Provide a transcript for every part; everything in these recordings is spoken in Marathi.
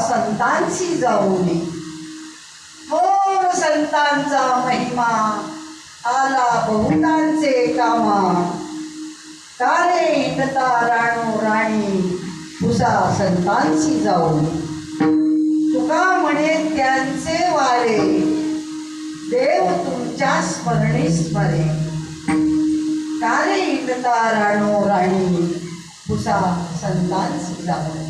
संतांची जाऊनी थोर संतांचा महिमा आला बहुतांचे कामा कारे इंदता राणो राणी पुसा संतांची जाऊनी तुका म्हणे त्यांचे वारे देव तुमच्या स्मरणी स्मरे कारे ऐकता राणो राणी पुसा संतांची जाणो.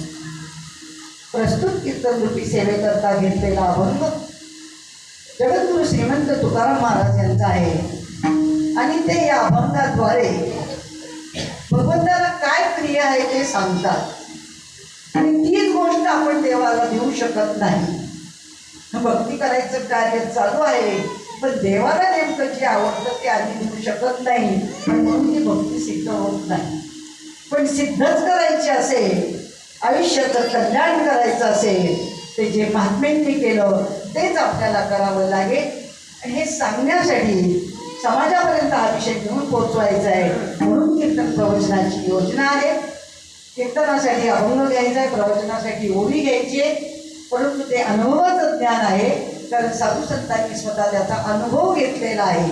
प्रस्तुत कीर्तन रूपी सेवेकरता घेतलेला अभंग जगद्गुरु श्रीमंत तुकाराम महाराज यांचा आहे. आणि ते या अभंगाद्वारे भगवंताला काय प्रिय आहे ते सांगतात. आणि तीच गोष्ट आपण देवाला देऊ शकत नाही. भक्ती करायचं कार्य चालू आहे, पण देवाला नेमकं जे आवडतं ते आधी देऊ शकत नाही, म्हणून ती भक्ती सिद्ध होत नाही. पण सिद्धच करायची असेल, आयुष्याचं कल्याण करायचं असेल, ते जे महात्म्यांनी केलं तेच आपल्याला करावं लागेल. आणि हे सांगण्यासाठी समाजापर्यंत हा विषय घेऊन पोचवायचा आहे. म्हणून कीर्तन प्रवचनाची योजना आहे. कीर्तनासाठी अभंग घ्यायचा आहे, प्रवचनासाठी ओवी घ्यायची आहे. परंतु ते अनुभवाचं ज्ञान आहे, कारण साधू संतांनी स्वतः त्याचा अनुभव घेतलेला आहे.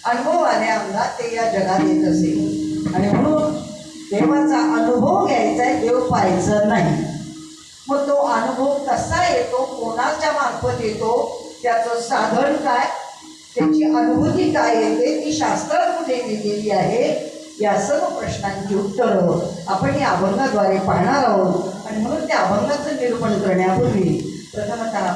अनुभव आल्या ते या जगात येत असेल. आणि म्हणून देवाचा अनुभव घ्यायचा आहे, देव पाहायचं नाही. मग तो अनुभव कसा येतो, कोणाच्या मार्फत येतो, त्याचं साधन काय, त्याची अनुभूती काय येते, ती शास्त्रात कुठे लिहिलेली आहे, या सर्व प्रश्नांची उत्तरं आपण या अभंगाद्वारे पाहणार आहोत. आणि म्हणून त्या अभंगाचं निरूपण करण्यापूर्वी प्रथमतः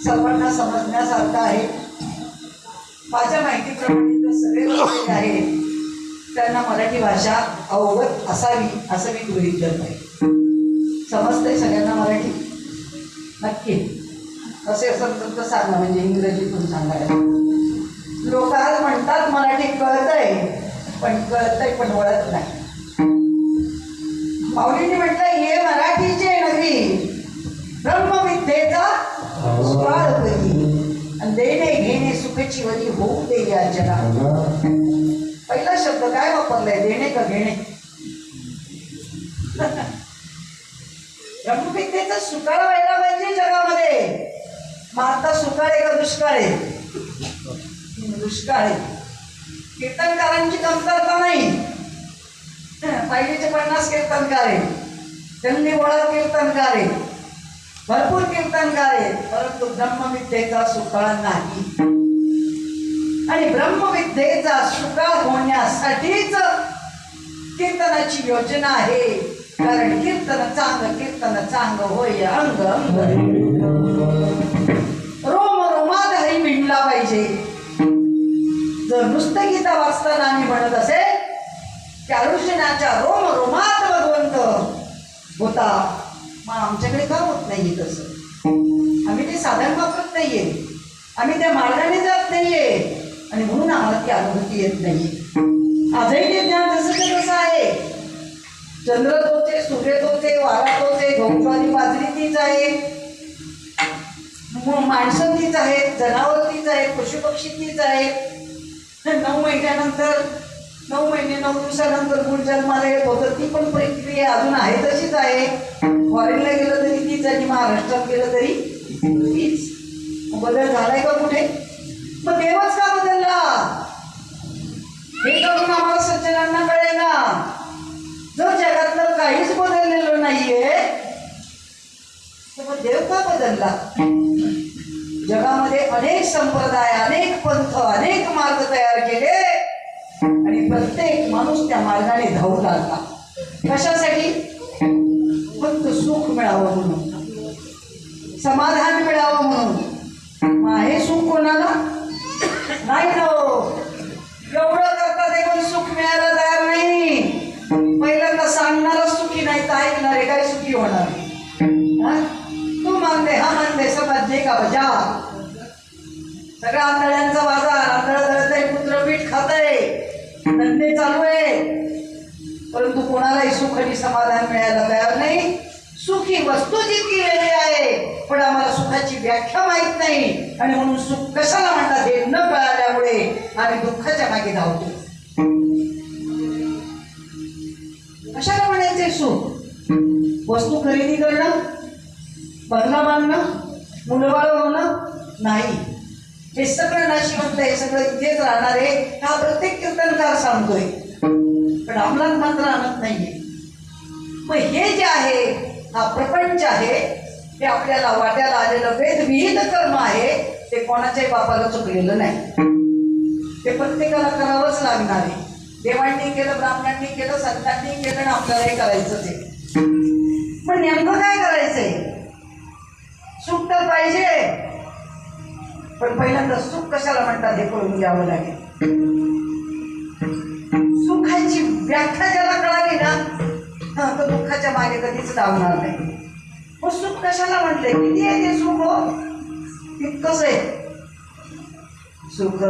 सर्वांना समजण्यासारखं आहे. माझ्या माहितीप्रमाणे तर सगळे लोक आहेत त्यांना मराठी भाषा अवगत असावी असं मी गृहीत धरत आहे. समजतंय सगळ्यांना मराठी? नक्की. असे असं तर सांगा, म्हणजे इंग्रजीतून सांगायला. लोक आज म्हणतात मराठी कळतंय, पण कळतंय पण वळत नाही. माऊलींनी म्हटलं हे मराठीचे नवी ब्रह्मविद्येचा स्वाळ करी, आणि देणे घेणे सुखेची वरी होऊ दे या जगात. पहिला शब्द काय वापरलाय, देणे का घेणे? ब्रह्मविद्येचा सुकाळ व्हायला पाहिजे जगामध्ये. मग आता सुकाळ आहे का दुष्काळ आहे? दुष्काळ आहे. कीर्तनकारांची कमतरता नाही. पहिलीचे 50 कीर्तनकार आहे, त्यांनी ओळख कीर्तनकार आहे, भरपूर कीर्तनकार आहेत, परंतु ब्रह्मविद्येचा सुकाळ नाही. आणि ब्रह्मविद्येचा सुकाळ होण्यासाठीच कीर्तनाची योजना आहे. कारण कीर्तन चांग होय अंग अंग, रोम रोमात हरी भिनला पाहिजे. जर नुसतं गीता वाचताना आम्ही म्हणत असेल त्या ऋषीनाच्या रोम रोमात भगवंत होता, मग आमच्याकडे का होत नाहीये तसं? आम्ही ते साधन वापरत नाहीये, आम्ही त्या मार्गाने जात नाहीये, आणि म्हणून आम्हाला ती अनुभूती येत नाहीये. आजही ते ज्ञान जसं तसं आहे. चंद्र तोच आहे, सूर्य तोच आहे, वारा तोच आहे, गहू बाजरी तीच आहे, माणसं तीच आहेत, जनावर तीच आहेत, पशुपक्षी तीच आहेत. 9 महिन्यानंतर 9 महिने 9 दिवसानंतर मूळ जन्माला येत होतं, ती पण प्रक्रिया अजून आहे तशीच आहे. फॉरेनला गेलं तरी तीच आणि महाराष्ट्रात गेलं तरी तीच. बदल झालाय का कुठे? मग देवच का बदलला हे करून आम्हाला सज्जनांना कळेल ना. जर जगातलं काहीच बदललेलं नाहीये तर मग देव का बदलला? जगामध्ये अनेक संप्रदाय, अनेक पंथ, अनेक मार्ग तयार केले, आणि प्रत्येक माणूस त्या मार्गाने धावू लागला. कशासाठी? फक्त सुख मिळावं म्हणून, समाधान मिळावं म्हणून. हे सुख कोणाला नाही ना हो. एवढं करता ते पण सुख मिळायला तयार नाही. पहिल्यांदा सांगणारा सुखी नाही तर ऐकणारे काय सुखी होणार? तू मान दे, हा मान दे, समझ जे का बजा. सगळा आंधळ्यांचा बाजार, आंधळ दळतंय, पुत्र पीठ खातंय, धंदे चालू आहे, परंतु कोणालाही सुख आणि समाधान मिळायला तयार नाही. सुख ही वस्तू जितकी वेगळी आहे, पण आम्हाला सुखाची व्याख्या माहीत नाही, आणि म्हणून सुख कशाला म्हणतात हे न कळाल्यामुळे आम्ही दुःखाच्या मागे धावतो. कशाला म्हणायचे सुख? वस्तू खरेदी करणं, बंगला बांधणं, मुलबाळ होणं नाही. हे सगळं नाशिवंत, हे सगळं इथेच राहणार आहे, हा प्रत्येक कीर्तनकार सांगतोय, पण अंमलात मात्र आणत नाहीये. मग हे जे आहे, हा प्रपंच आहे, ते आपल्याला वाट्याला आलेलं वेदविहित कर्म आहे, ते कोणाच्याही बापाला चुकलेलं नाही. ते प्रत्येकाला करावंच लागणार आहे. देवांनी केलं, ब्राह्मणांनी केलं, संतांनी केलं, आणि आपल्यालाही करायचंच आहे. पण नेमकं काय करायचंय? सुख तर पाहिजे, पण पहिल्यांदा सुख कशाला म्हणतात हे कळून घ्यावं लागेल. सुखाची व्याख्या ज्याला कळाली ना, तर दुःखाच्या मागे कधीच धावणार नाही. मग सुख कशाला म्हटलंय? किती आहे ते सुख? हो, तितकंच आहे. सुख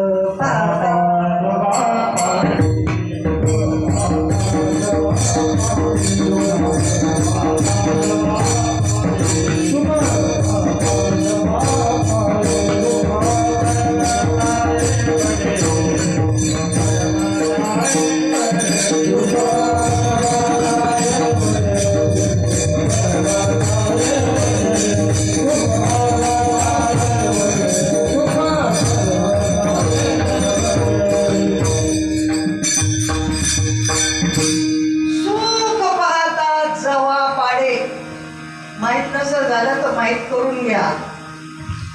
माहित करून घ्या.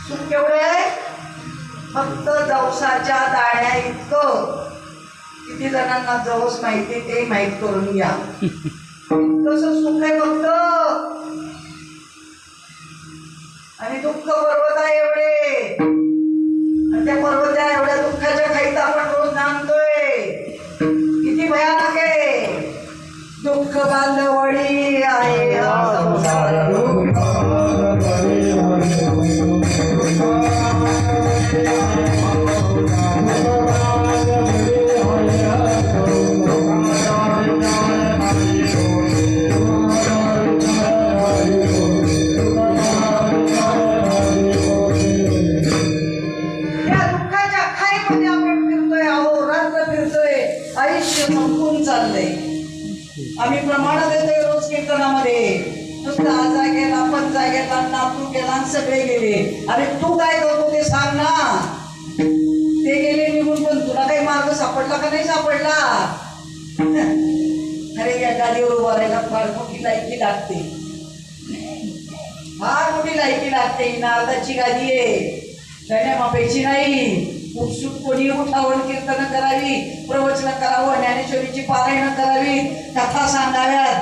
सुख केवढं आहे? फक्त जवसाच्या दाण्या इतकं. किती जणांना जवस माहिती ते माहित करून घ्या. कसं सुख आहे फक्त, आणि दुःख पर्वता एवढे, आणि त्या पर्वता एवढ्या दुःखाच्या खाईत आपण रोज नांदतोय. किती भयानक आहे. दुःख बांधवडी आहे आम्ही प्रमाण देतोय रोज कीर्तनामध्ये. नुसतं आजा गेला, पंचा गेला, नातू गेला, सगळे गेले. अरे तू काय करतो ते सांग ना. ते गेले निघून, पण तुला काही मार्ग सापडला का नाही सापडला? अरे या गाडीवर उभा राहायला फार मोठी लायकी लागते, फार मोठी लायकी लागते. ही नारदाची गाडी आहे, गण्या मापेची नाही. उत्सुक कोणी उठावून कीर्तन करावी, प्रवचन करावं, ज्ञानेश्वरीची पारायण करावी, कथा सांगाव्यात.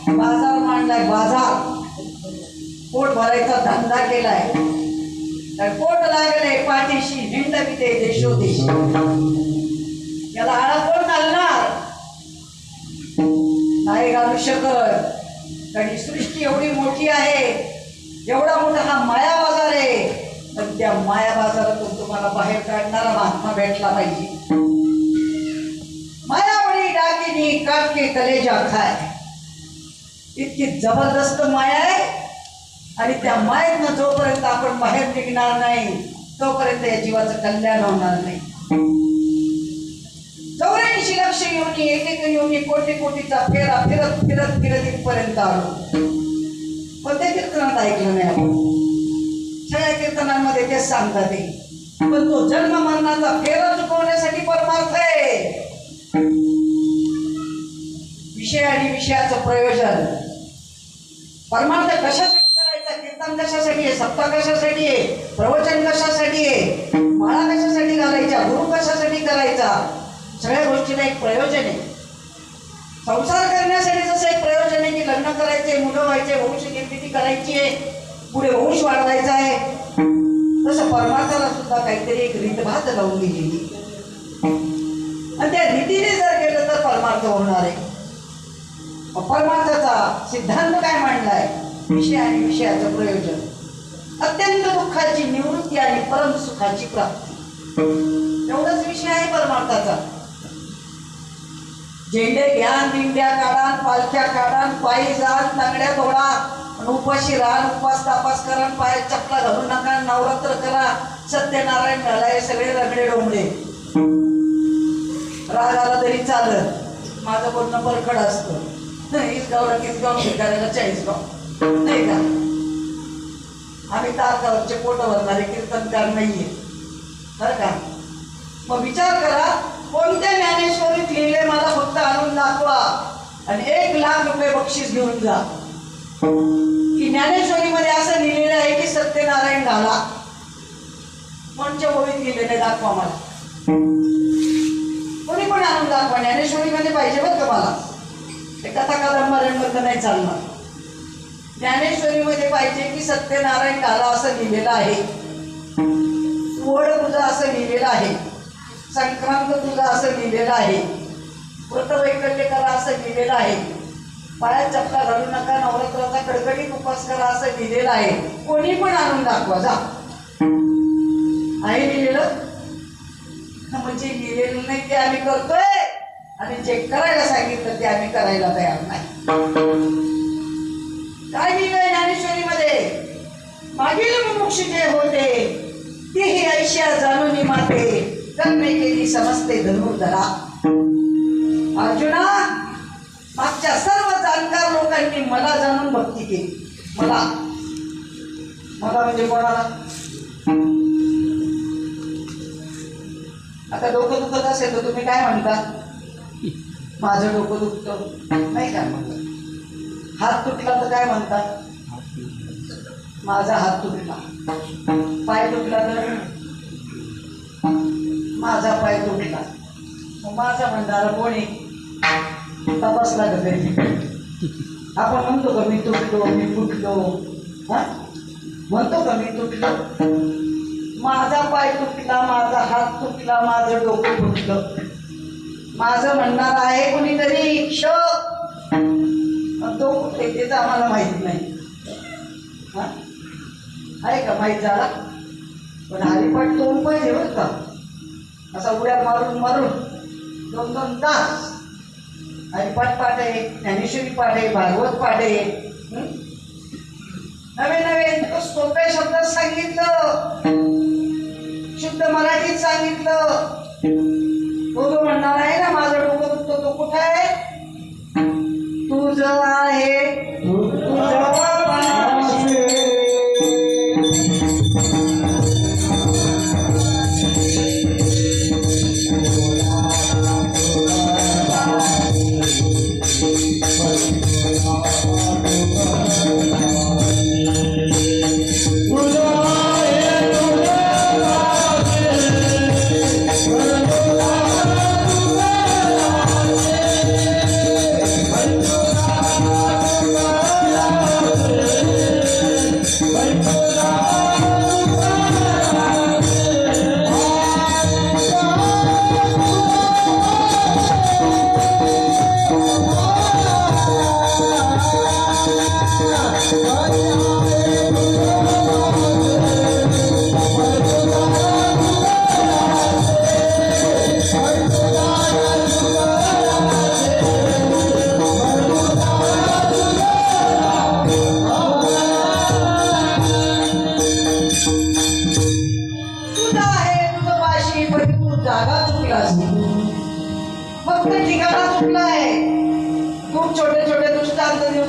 बाजार मांडलाय, बाजार. पोट भरायचा धंदा केलाय, पोट लागले पाठीशी, हिंडवी ते देशोदेश. याला आळा कोण घालणार? नाही घालू शकत. कारण सृष्टी एवढी मोठी आहे, एवढा मोठा हा माया बाजार आहे. पण त्या माया बाजारातून तुम्हाला बाहेर काढणारा महात्मा भेटला पाहिजे. मायावडी डाकिनी काटके कलेजा खाय, इतकी जबरदस्त माया आहे. आणि त्या मायेतनं जोपर्यंत आपण बाहेर निघणार नाही, तोपर्यंत या जीवाचं कल्याण होणार नाही. 84 लक्ष योनी, एक योनी, कोटी कोटीचा फेरा फिरत फिरत फिरत इथपर्यंत आलो. पण ते कीर्तनात ऐकलं नाही आपण. सगळ्या कीर्तनांमध्ये तेच सांगतात ते. पण तो जन्म मरणाचा फेरा चुकवण्यासाठी परमार्थ आहे. विषय आणि विषयाचं प्रयोजन. परमार्थ कशासाठी करायचा? कीर्तन कशासाठी आहे? सप्ताह कशासाठी आहे? प्रवचन कशासाठी आहे? माळा कशासाठी घालायच्या? गुरु कशासाठी करायचा? सगळ्या गोष्टीला एक प्रयोजन आहे. संसार करण्यासाठी जसं एक प्रयोजन आहे की लग्न करायचे, मुलं व्हायचे, वंश निर्मिती करायची आहे, पुढे वंश वाढवायचा आहे, तसं परमार्थाला सुद्धा काहीतरी एक रीतभात लावून दिलेली. आणि त्या रीतीने जर केलं तर परमार्थ होणार आहे. परमार्थाचा सिद्धांत काय मांडलाय? विषय आणि विषयाचं प्रयोजन, अत्यंत दुःखाची निवृत्ती आणि परम सुखाची प्राप्ती. एवढाच विषय आहे परमार्थाचा. झेंडे घ्या, दिंड्या काढा, पालख्या काढा, पायी जा, तांगड्या तोडा, उपाशी राहा, उपवास तापास करा, पायात चपला घालू नका, नवरात्र करा, सत्यनारायण घाला, हे सगळे रगडे डोंबडे. राग आला तरी चालत, माझं बोलणं परखड असतं. इसगावला किसगाव भिकाऱ्याला 40 गाव, नाही का? आम्ही तारगावचे पोट भरणारे कीर्तनकार नाहीये, बरं का? मग विचार करा, कोणत्या ज्ञानेश्वरीत लिहिले मला फक्त आणून दाखवा आणि 1,00,000 रुपये बक्षीस घेऊन जा. की ज्ञानेश्वरीमध्ये असं लिहिलेलं आहे की सत्यनारायण घाला, कोणच्या ओळीत लिहिलेलं दाखवा मला. कोणी पण आणून दाखवा, ज्ञानेश्वरीमध्ये पाहिजे बरं का मला. ते कथा कादंबऱ्यांमध्ये नाही चालणार. ज्ञानेश्वरीमध्ये पाहिजे की सत्यनारायण घाला असं लिहिलेलं आहे, वड पूजा असं लिहिलेलं आहे, संक्रांत पूजा असं लिहिलेलं आहे, व्रतवैकल्य करा असं लिहिलेलं आहे, पायात चपला घालू नका, नवरात्राचा कडकडीत उपवास करा असं लिहिलेलं आहे. कोणी पण आणून दाखवा जा. आहे लिहिलेलं? म्हणजे लिहिलेलं नाही ते आम्ही करतोय आणि जे करायला सांगितलं ते आम्ही करायला तयार नाही. काय लिहिलंय ज्ञानेश्वरीमध्ये? मागील मुमुक्ष जे होते तेही ऐशा जाणून माते, कर्मे केली समजते धनुर्धरा. अर्जुना, मागच्या सर्व जाणकार लोकांनी मला जाणून भक्ती केली. मला म्हणजे कोणाला? आता डोकं दुखत असेल तर तुम्ही काय म्हणता? माझं डोकं दुखतं, नाही काय म्हणतात? हात तुटला तर काय म्हणतात? माझा हात तुटला. पाय तुटला तर माझा पाय तुटला. माझा म्हणणारा कोणी तपासला का तरी? आपण म्हणतो का मी तुटलो, मी फुटलो? हा, म्हणतो का मी तुटलो? माझा पाय तुटला, माझा हात तुटला, माझं डोकं फुटलं. माझं म्हणणार आहे कोणीतरी क्ष, तो कुठे तेच आम्हाला माहित नाही. हा, आहे का माहीत झाला? पण हरिपाठ दोन पाहिजे बरं का. असा उड्या मारून मारून 2-2 तास हरिपाठ पाठ आहे, ज्ञानेश्वरी पाठ आहे, भागवत पाठ आहे. नवे नवे सोप्या शब्दात सांगितलं, शुद्ध मराठीत सांगितलं. तो जो म्हणणार आहे ना माझं डोकं दुखतो, तो कुठे आहे? तुझं आहे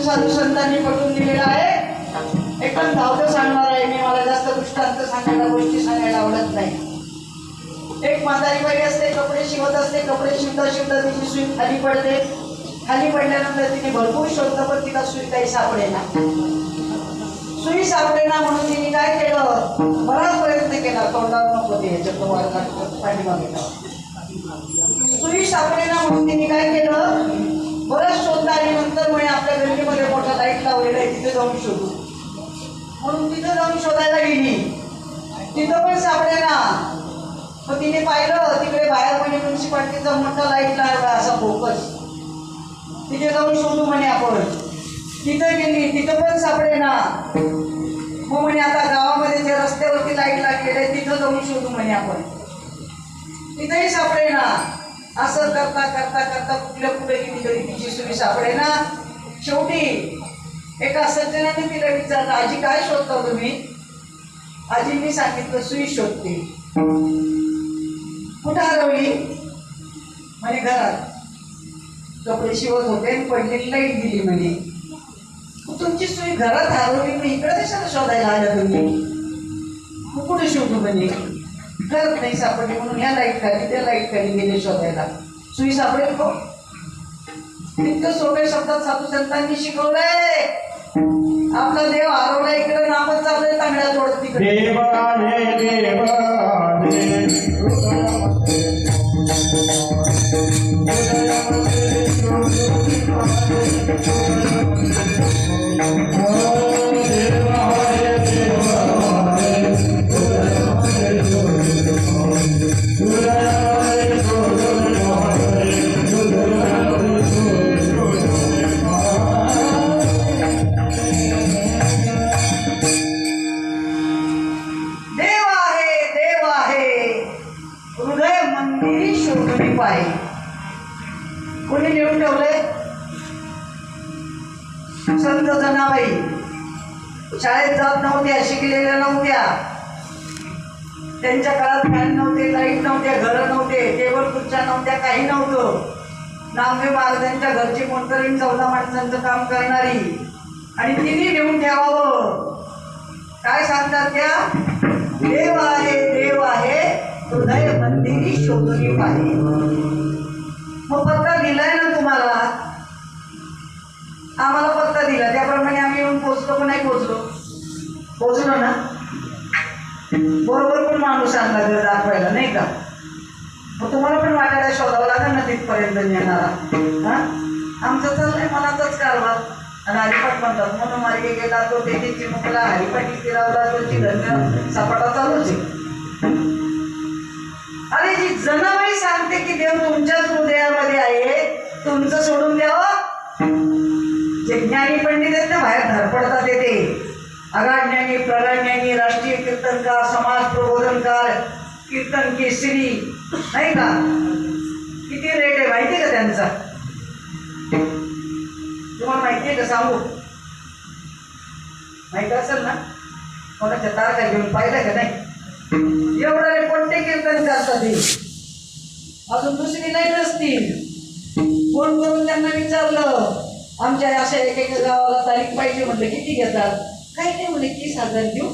तुझं संतांनी पटवून दिलेला आहे. एकदम धावतं सांगणार आहे मी, मला जास्त दृष्टांत सांगायला, गोष्टी सांगायला आवडत नाही. एक म्हातारी बाई असते, कपडे शिवत असते, कपडे शिवता शिवता तिची सुई खाली पडते. खाली पडल्यानंतर तिने भरपूर शोधलं पण तिला सुई काही सापडेना. सुई सापडेना म्हणून तिने काय केलं, बराच प्रयत्न केला, तोंडावर नको ते ह्याच्यात पाठीमागे. सुई सापडेना म्हणून तिने काय केलं, बरंच शोधलं आणि नंतर म्हणे आपल्या गल्लीमध्ये मोठा लाईट लावलेला आहे, तिथे जाऊन शोधू म्हणून तिथे जाऊन शोधायला गेली. तिथं पण सापडेना. मग तिने पाहिलं तिकडे बाहेर म्हणे म्युन्सिपाल्टीचा मोठा लाईट लावला असा फोकस, तिथे जाऊन शोधू म्हणे आपण. तिथं गेली, तिथं पण सापडेना. मग म्हणे आता गावामध्ये जे रस्त्यावरती लाईट लागलेले आहे तिथं जाऊन शोधू म्हणे आपण. तिथेही सापडेना. असं करता करता करता कुठल्या कुठे गेली तरी तिची सुई सापडेना. शेवटी एका सज्जनाने तिला विचारलं, आजी काय शोधता तुम्ही? आजींनी सांगितलं, सुई शोधते. कुठं हरवली? म्हणे घरात. कपडे शिवत होते आणि पडलेली लाईट गेली म्हणे. तुमची सुई घरात हरवली, मग इकडे कशाला शोधायला आल्या तुम्ही? मग कुठे शोधू म्हणे? घरात नाही सापडली म्हणून ह्या लाईट खाली त्या लाईट खाली गेले शोधायला. सुई सापडेल को? इतकं सोप्या शब्दात साधू संतांनी शिकवलंय. आपला देव हरवला इकडे, नामच चाललंय तांगड्या तोडत तिकडे. देव आहे देव कोणी लिहून ठेवलंय? संत जनाबाई. शाळेत जात नव्हत्या, शिकलेल्या नव्हत्या. त्यांच्या काळात फॅन नव्हते, लाईट नव्हत्या, घरं नव्हते, टेबल खुर्च्या नव्हत्या, काही नव्हतं. नामदेव महाराजांच्या घरची कोणतरी 14 माणसांचं काम करणारी. आणि तिने लिहून ठेवावं. काय सांगतात त्या? देव आहे हृदय मंदिरी शोधून पाहे. मग पत्ता दिलाय ना तुम्हाला, आम्हाला पत्ता दिला त्याप्रमाणे आम्ही येऊन पोचलो का नाही पोचलो? पोचलो ना. बरोबर पण माणूस आणला घर दाखवायला, नाही का? मग तुम्हाला पण वाटायला शोधावं लागेल ना तिथपर्यंत येणारा. हा, आमचं चाललंय मनाचाच कारभार. आणि हरिपाठ म्हणतात म्हणून मार्गे गेला तो तेथे चिमुकला, हरिपाठी फिरवला तो धन्य सपाटा चालूच आहे. अरे जी जनाबाई सांगते की देव तुमच्याच हृदयामध्ये आहे, तुमचं सोडून द्यावं. जे ज्ञानी पंडित आहेत ना बाहेर धडपडतात येते. आगाढ ज्ञानी, प्रगाढ ज्ञानी, राष्ट्रीय कीर्तनकार, समाज प्रबोधनकार, कीर्तन केसरी, नाही का? किती रेट आहे माहिती का त्यांचा? तुम्हाला माहिती आहे का? सांगू? माहिती असेल ना? कोणाच्या तारखा घेऊन पाहिलं का नाही? एवढे कोणते कीर्तन करतात हे? अजून दुसरी नाही नसतील. फोन करून त्यांना विचारलं, आमच्या अशा एकेका गावाला तारीख पाहिजे. म्हटलं किती घेतात? काही नाही म्हणे, 30,000 घेऊ,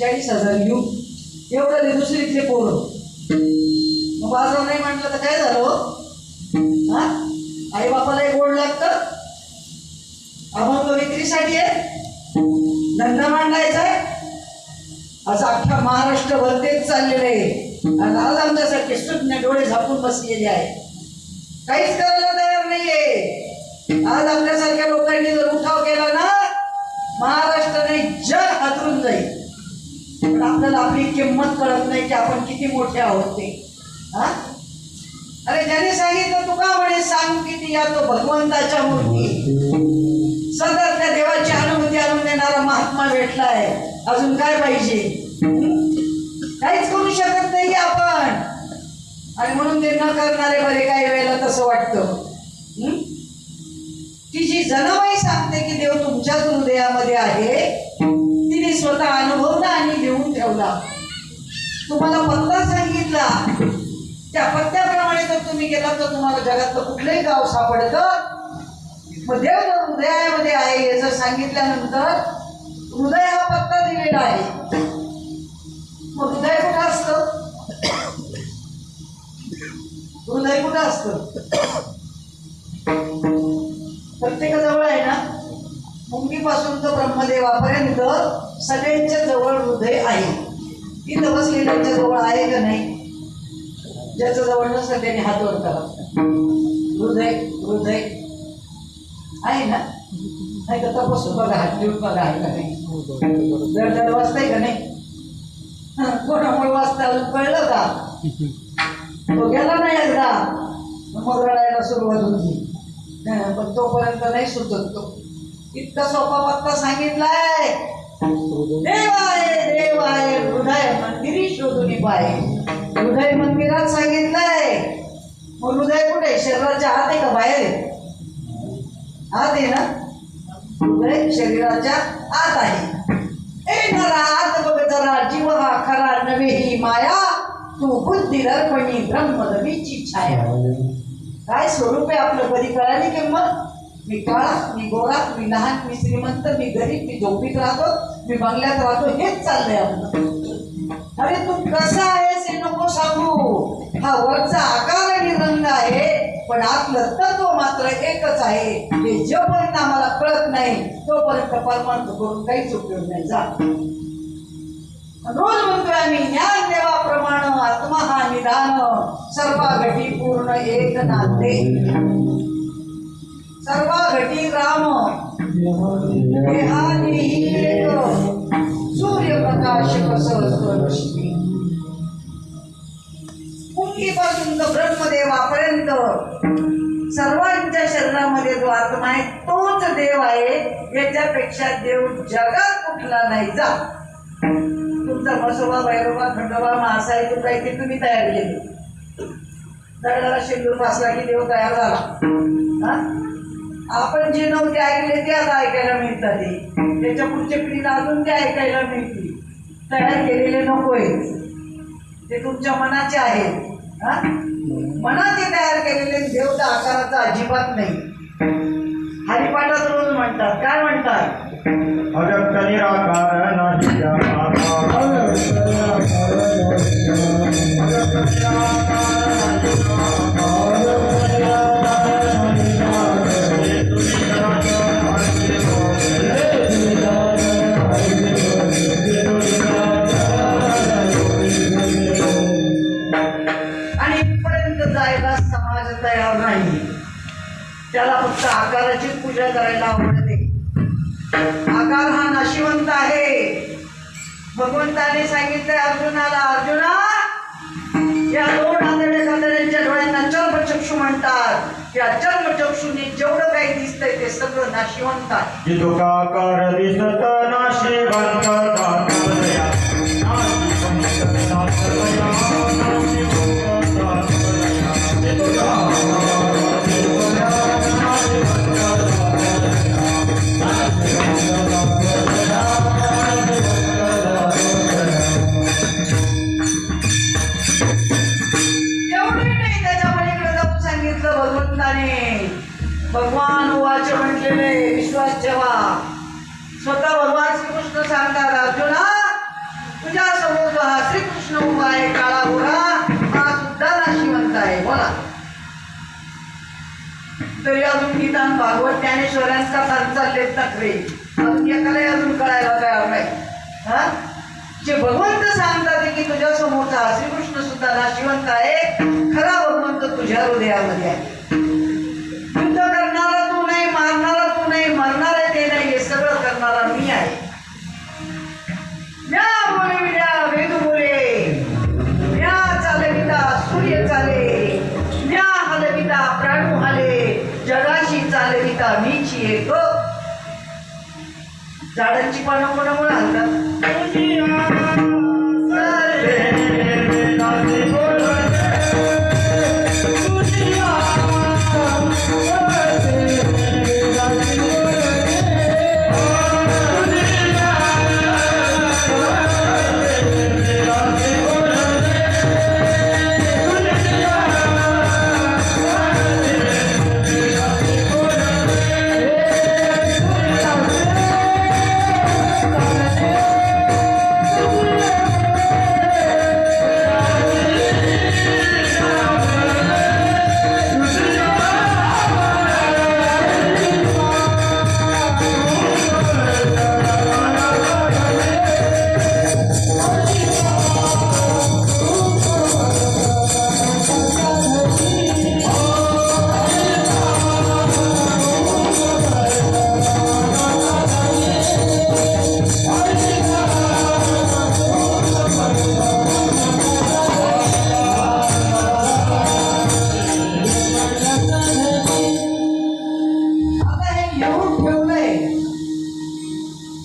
40,000 घेऊ. एवढं दुसरीतले पोरं. मग बाजार नाही म्हटलं तर काय झालं? हा, आई बापाला एक गोड लागतं. अभंग विक्रीसाठी आहे, धंदा मांडायचा आहे. असं अख्खा महाराष्ट्रभर तेच चाललेलं आहे. आणि आज आमच्यासारखे सुज्ञ डोळे झाकून बसलेले आहे, काहीच करायला तयार नाहीये. आज आपल्यासारख्या लोकांनी जर उठाव केला ना, महाराष्ट्राने जग हातरून जाईल. पण आपल्याला आपली किंमत कळत नाही की आपण किती मोठे आहोत ते. हा, अरे ज्याने सांगितलं तुका म्हणे सांग किती या तो भगवंताच्या मूर्ती. सदा त्या देवाची अनुभूती आणून देणारा महात्मा भेटलाय. अजून काय पाहिजे? काहीच करू शकत नाही आपण. आणि म्हणून ते न करणारे बरे काही वेळेला तसं वाटतं. ती जी जनाबाई सांगते की देव तुमच्याच हृदयामध्ये आहे, तिने स्वतः अनुभवला आणि लिहून ठेवला. तुम्हाला पत्ता सांगितला, त्या पत्त्याप्रमाणे जर तुम्ही गेला तर तुम्हाला जगातलं कुठलंही गाव सापडतं. मग देव जर हृदयामध्ये आहे हे जर सांगितल्यानंतर हृदय हा पत्ता दिलेला आहे. मग हृदय कुठं असतं? हृदय कुठं असतं? प्रत्येकाजवळ आहे ना. मुंगीपासून तर ब्रह्मदेवापर्यंत सगळ्यांच्या जवळ हृदय आहे. इथं बसलेल्यांच्या जवळ आहे का नाही? ज्याच्या जवळ नसतं त्याने हात वर करा. हृदय हृदय आहे ना? नाही का? तपासून बघा, हात ठेवून बघा आहे का नाही. दर वाजताय का नाही? कोणामुळे वाजता कळलं का? तो गेला नाही एकदा, मग रडायला सुरुवात होती. पण तोपर्यंत नाही सुचत तो. इतका सोपा पत्ता सांगितलाय. देव आहे हृदय मंदिरी शोधून पाहे. हृदय मंदिरात सांगितलंय. मग हृदय कुठे? शरीराच्या आत आहे का बाहेर आहे? आत आहे ना. हृदय शरीराच्या आत आहे. ए नरा आत बघ जरा, जीव हा खरा नव्हे ही माया, तू बुद्धी दर्पणी ब्रह्मदवीची छाया. काय स्वरूप आहे आपलं, कधी कळाली किंमत? मी काळा, मी गोरा, मी लहान, मी श्रीमंत, मी गरीब, मी झोपीत राहतो, मी बंगल्यात राहतो, हेच चाललंय आपलं. अरे तू कसा आहेस हे नको सांगू. हा वरचा आकार आणि रंग आहे, पण आतलं तत्व मात्र एकच आहे. हे जोपर्यंत आम्हाला कळत नाही तोपर्यंत परमार्थ करून काहीच उपयोग नाही. जा रोज म्हणतोय आम्ही, ज्ञान देवाप्रमाण आत्मा हा निदान, सर्वा घटी पूर्ण एक नाते. सर्वा घटी राम देहानेही एक, सूर्यप्रकाश कसं मुंगीपासून तर ब्रह्मदेवापर्यंत सर्वांच्या शरीरामध्ये जो आत्मा आहे तोच देव आहे. याच्यापेक्षा देव जगात कुठला नाही. जा तुमचा मसोबा, भैरोबा, खंडोबा, मासा आहे तो काही ते तुम्ही तयार केले. दगडाला शेंदूर फासला की देव तयार झाला. आपण जे नव्हते ऐकले ते आता ऐकायला मिळतात. त्याच्या पुढच्या पिढीला अजून ते ऐकायला मिळतील. तयार केलेले नकोय, ते तुमच्या मनाचे आहेत. मनाचे तयार केलेले देव तर आकाराचा अजिबात नाही. हरिपाठात रोज म्हणतात, काय म्हणतात? अव्यक्त निराकार नाही आणि इथपर्यंत जायला समाज तयार नाही. त्याला फक्त आकाराची पूजा करायला आवडते. आकार हा नाशिवंत आहे. भगवंताने सांगितलंय अर्जुनाला, अर्जुना या दोन आंधळ्या डोळ्यांना चर्मचक्षु म्हणतात. या चर्मचक्षुने जेवढं काही दिसतंय ते सगळं नाशिवंत आहे. जितुकाकार दिसत नाशिवंत दातया, भगवान वाच म्हटलेले विश्वास ठेवा. स्वतः भगवान श्रीकृष्ण सांगतात, अर्जुना तुझ्या समोर जो हा श्रीकृष्ण उभा आहे काळा गोरा, हा सुद्धा नाशिवंत आहे. बोला तरी अजून गीतान भागवत ज्ञानेश्वरांचा खान चाललेत नखरे. अजून एकाला अजून कळायला तयार नाही. जे भगवंत सांगतात की तुझ्या समोरचा हा श्रीकृष्ण सुद्धा नाशिवंत आहे, खरा भगवंत तुझ्या हृदयामध्ये आहे. युद्ध करणारा तू नाही, मारणारा तू नाही, मरणारा ते नाही, हे सगळं करणारा मी आहे. म्या बोले विड्या वेद बोले, म्या चालविता सूर्य चाले, म्या हलविता प्राणू हले, जगाशी चालविता मीची एक. झाडांची पानं कोणामुळे हलतात?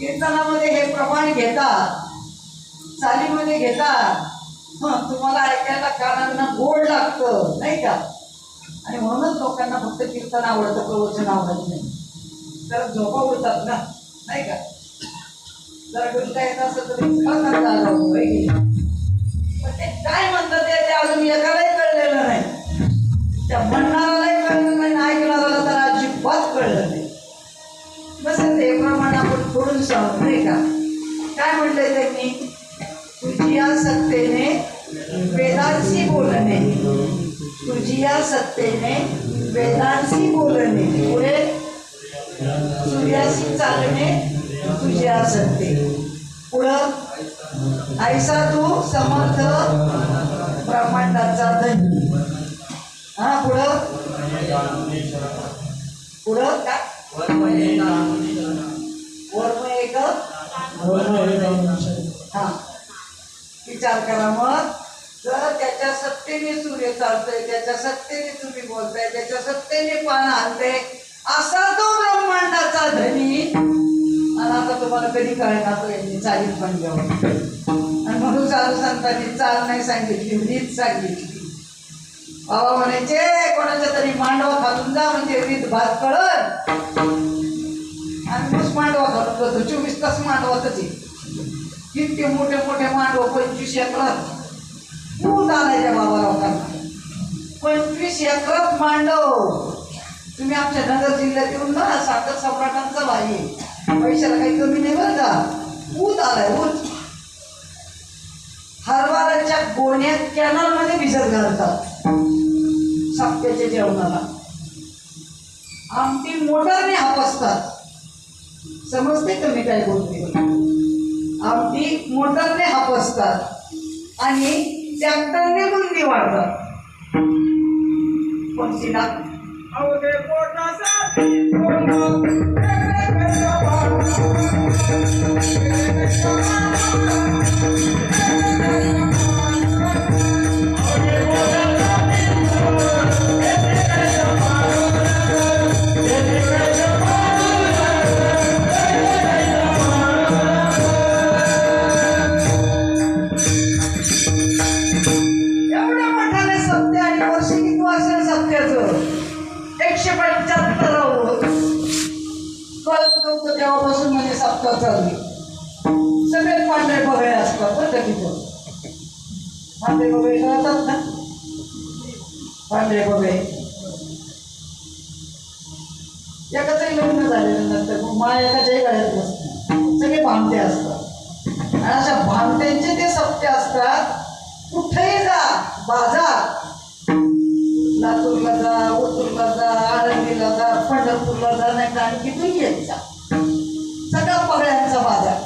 कीर्तनामध्ये हे प्रमाण घेतात, चालीमध्ये घेतात. तुम्हाला ऐकायला ऐकायला कानांना गोड लागतं नाही का. आणि म्हणूनच लोकांना फक्त कीर्तन आवडतं, प्रवचन आवडत नाही. तर झोपा उडतात ना नाही का. जर डुलता येत असं तर झालं होतं. पण ते काय म्हणतात ते अजून एकालाही कळलेलं नाही. त्या म्हणणारालाही कळलं नाही, ऐकणाराला तर अजिबात कळलं नाही. तसं ते प्रमाण आपण थोडून सांगू नाही का. काय म्हटलंय त्यांनी, तुझी या सत्तेने वेदांशी बोलणे, तुझी या सत्तेने वेदांशी बोलणे, पुढे सूर्याशी चालणे तुझ्या सत्ते, पुढं ऐसा तू समर्थ ब्रह्मांडाचा धनी. हा पुढं पुढं काय वर्म एक हा विचार करा. मग जर त्याच्या सत्तेने सूर्य चालतोय, त्याच्या सत्तेने तुम्ही बोलताय, त्याच्या सत्तेने पान हालते, असा तो ब्रह्मांडाचा धनी. आणि आता तुम्हाला कधी कळणार तो यांनी चालीत पण घ्यावं. आणि म्हणून साधू संतांनी चाल नाही सांगितली, रीत सांगितली. बाबा म्हणायचे कोणाच्या तरी मांडवा खालून जा म्हणजे रीत भात कळत. आणि मग मांडवा घालून जातो, 24 तास मांडवातच आहे. इतके मोठे मोठे मांडव 25 एकरात खूप आणायच्या बाबा लोकांना. 25 एकरात मांडव. तुम्ही आमच्या नगर जिल्ह्यात येऊन ना, साखर सम्राटांचा भाई पैशाला काही कमी नाही बरं का. ऊत आलाय ऊत. हरभऱ्याच्या गोण्यात कॅनल मध्ये भिजत घालतात सप्त्याच्या जेवणाला. आमटी मोटरने हापसतात. समजते का मी काय बोलते. आमटी मोटरने हापसतात आणि ट्रॅक्टरने बुंदी वाढतात. पण तिला अवघे पोटासाठी तेव्हापासून म्हणजे सप्ताह चालली. सगळे पांढरे बगळे असतात बरं का तिथं. पांढरे बगळे राहतात ना, पांढरे बगळे. एकाचही लग्न झालेलं नंतर मग मा एकाच्याही गळ्यात नसते. सगळे भामटे असतात. आणि अशा भामट्यांचे ते सप्ते असतात. कुठेही जा, बाजार लातूरला जा, ओतूरला जा, आळंदीला जा, पंढरपूरला जा, नाही तर आणखी तू येत जा. सगळा पगड्यांचा बाजार.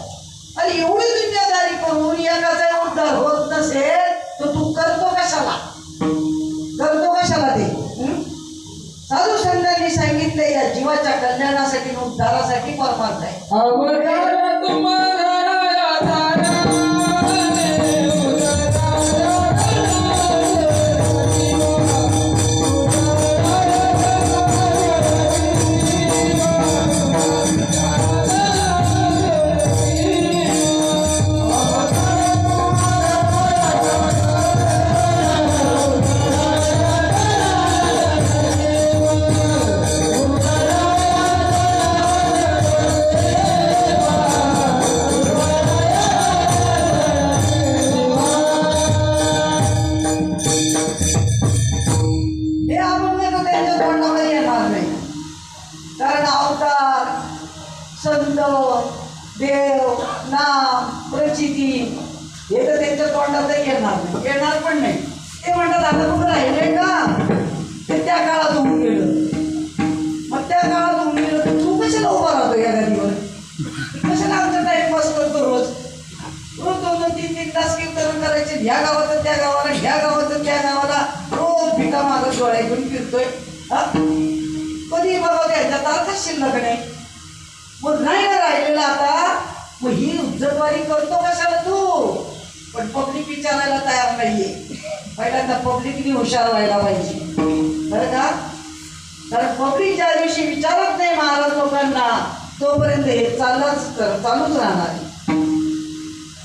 आणि एवढी दुनियादारी करून एकाचा उद्धार होत नसेल तर तू करतो कशाला, करतो कशाला ते. साधू संतांनी सांगितले या जीवाच्या कल्याणासाठी, उद्धारासाठी परमार्थ आहे. संत देव नाम प्रचिती हे तर त्यांच्या तोंडातही येणार पण नाही. ते म्हणतात आता कुठं राहिले का, ते त्या काळात होऊन गेलं. मग त्या काळात होऊन गेलं तर तू कशाला उभा राहतो या गाडीवर, कशाला आमचा टाइमपास करतो. रोज रोज 2-3 तास कीर्तन करायचे, ह्या गावाचं त्या गावाला, ह्या गावाचं त्या गावाला, रोज भिका मागत डोळ्या घेऊन फिरतोय. कधी बाबा द्यायचा तर शिल्लक नाही. मग नाही ना राहिलेला आता. मग ही उज्जतवारी करतो कशाला तू. पण पब्लिक विचारायला तयार नाहीये. पहिल्यांदा पब्लिकनी हुशार व्हायला पाहिजे बरं का. कारण पब्लिक ज्या दिवशी विचारत नाही महाराज लोकांना, तोपर्यंत हे चालूच राहणार.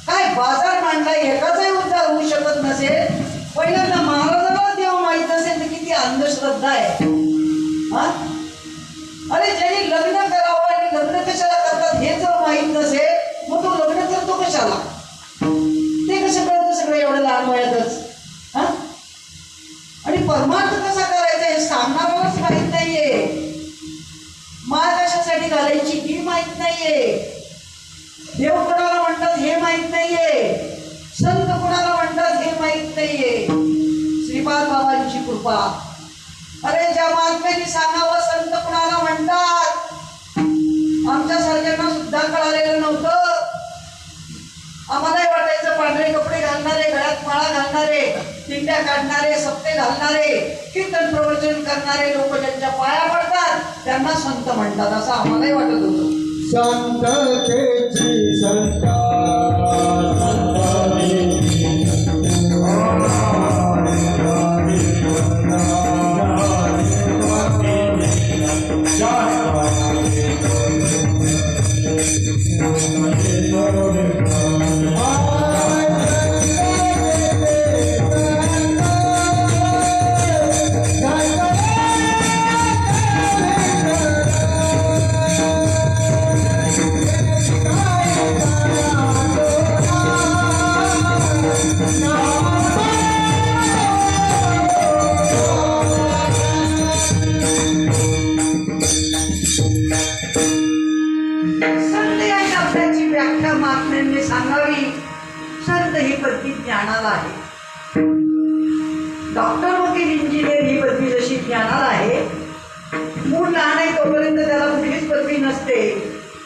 काय बाजार मांडला, एकाचाही उद्धार होऊ शकत नसेल, पहिल्यांदा महाराजाला देव माहित असेल तर किती अंधश्रद्धा आहे. हा? अरे ज्यांनी लग्न करावं आणि लग्न कशाला करतात हे जर माहित नसेल मग तो लग्न करतो कशाला? ते कसं कळतं सगळं एवढं लहान वयातच? हा? आणि परमार्थ कसा करायचा हे सांगणारालाच माहित नाहीये. माळ कशासाठी घालायची ही माहित नाहीये. देव कोणाला म्हणतात हे माहित नाहीये. संत कोणाला म्हणतात हे माहित नाहीये. श्रीपाद बाबांची कृपा. अरे ज्या महात्म्यांनी सांगावं संत कोणाला म्हणतात आमच्या सारख्यांना सुद्धा कळालेलं नव्हतं. आम्हालाही वाटायचं पांढरे कपडे घालणारे, गळ्यात माळा घालणारे, दिंड्या काढणारे, सप्ते घालणारे, कीर्तन प्रवचन करणारे लोक ज्यांच्या पाया पडतात त्यांना संत म्हणतात असं आम्हालाही वाटत होतं. संततेची संता संत या शब्दाची व्याख्या महात्म्यांनी सांगावी. संत ही पदवी ज्ञानाला आहे. डॉक्टर, वकील, इंजिनियर ही पदवी जशी ज्ञानाला आहे. मूळ लहान आहे तोपर्यंत त्याला कुठलीच पदवी नसते.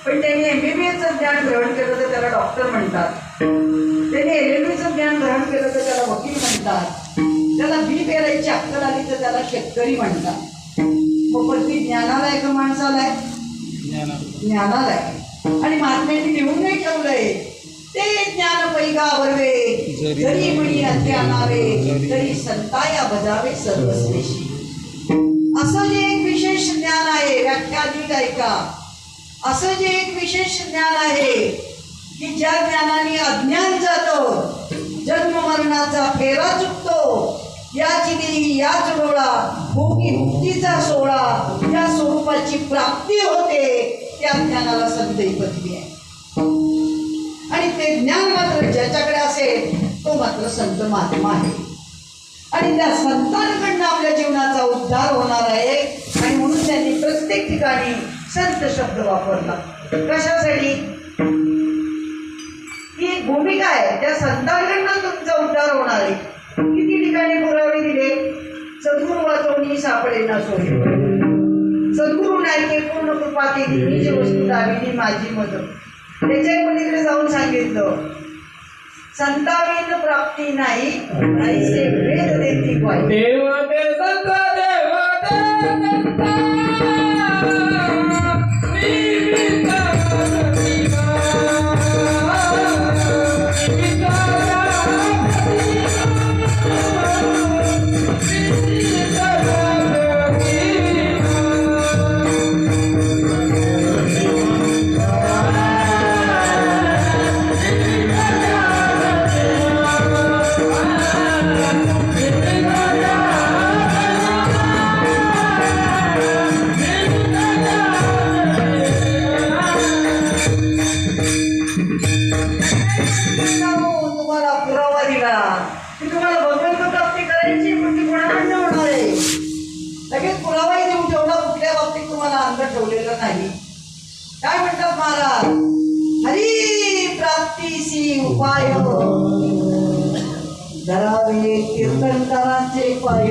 पण त्यांनी MBBSचं ज्ञान ग्रहण केलं तर त्याला डॉक्टर म्हणतात. त्यांनी LLBचं ज्ञान ग्रहण केलं तर त्याला वकील म्हणतात. त्याला बी पेरायची अक्कल आली तर त्याला शेतकरी म्हणतात. मग पदवी ज्ञानाला आहे का माणसाला आहे? ज्ञानाला आहे. आणि महात्म्यांनी लिहून नाही ठेवलंय ते ज्ञान पैगा वरवे जरी म्हणी अज्ञानावे तरी संताया बजावे सर्वश्रेष्ठी. असं जे एक विशेष ज्ञान आहे, व्याख्या नीट ऐका. असं जे एक विशेष ज्ञान आहे की ज्या ज्ञानाने अज्ञान जातो, जन्म मरणाचा फेरा चुकतो, याची देही याच डोळा भोगी मुक्तीचा सोहळा या स्वरूपाची प्राप्ती होते. त्या ज्ञानाला संत ही पदवी आहे. आणि ते ज्ञान मात्र ज्याच्याकडे असेल तो मात्र संत महात्मा आहे. आणि त्या संतांकडनं आपल्या जीवनाचा उद्धार होणार आहे. आणि म्हणून त्यांनी प्रत्येक ठिकाणी संत शब्द वापरला. कशासाठी? ही एक भूमिका आहे. त्या संतांकडनं तुमचा उद्धार होणार आहे. किती ठिकाणी पुरावे दिले? सद्गुरू वाचवणी सापडे ना सोय, सद्गुरू नायके पूर्ण कृपा केली, निज वस्तू दाविनी माझी मदत. त्याच्या पलीकडे जाऊन सांगितलं संताविन प्राप्ती नाही ऐसे वेद देती पाय. देव ते संत देव तुम्हाला पुरावा दिला की तुम्हाला भगवंत प्राप्ती करायची, पण ती कोणाकडनं होणार आहे? लगेच पुरावाही देऊन ठेवला. कुठल्या बाबतीत तुम्हाला अंग ठेवलेलं नाही. काय म्हणतात महाराज? हरी प्राप्तीसी उपाय धरावे कीर्तनकारांचे पाय,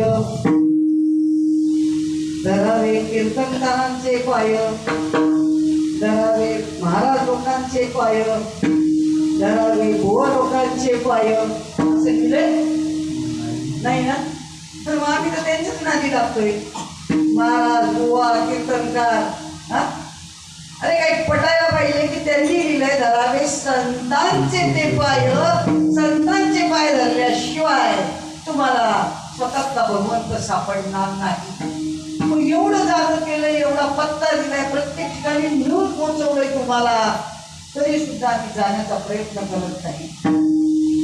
धरावे कीर्तनकारांचे पाय, धरावे महाराज लोकांचे पाय, धरावे गोवा लोकांचे पाय. असं लिहिलंय नाही ना? तर मग आम्ही तर त्यांच्याच नादी लागतोय. महाराज, गोवा, कीर्तनकार. हा, अरे काही पटायला पाहिजे की त्यांनी लिहिलंय धरावे संतांचे ते पाय. संतांचे पाय धरल्याशिवाय तुम्हाला स्वतःचा भगवंत सापडणार नाही. मग एवढं जागं केलंय, एवढा पत्ता दिलाय, प्रत्येक ठिकाणी मिळून पोहोचवलंय तुम्हाला, तरी सुद्धा मी जाण्याचा प्रयत्न करत नाही.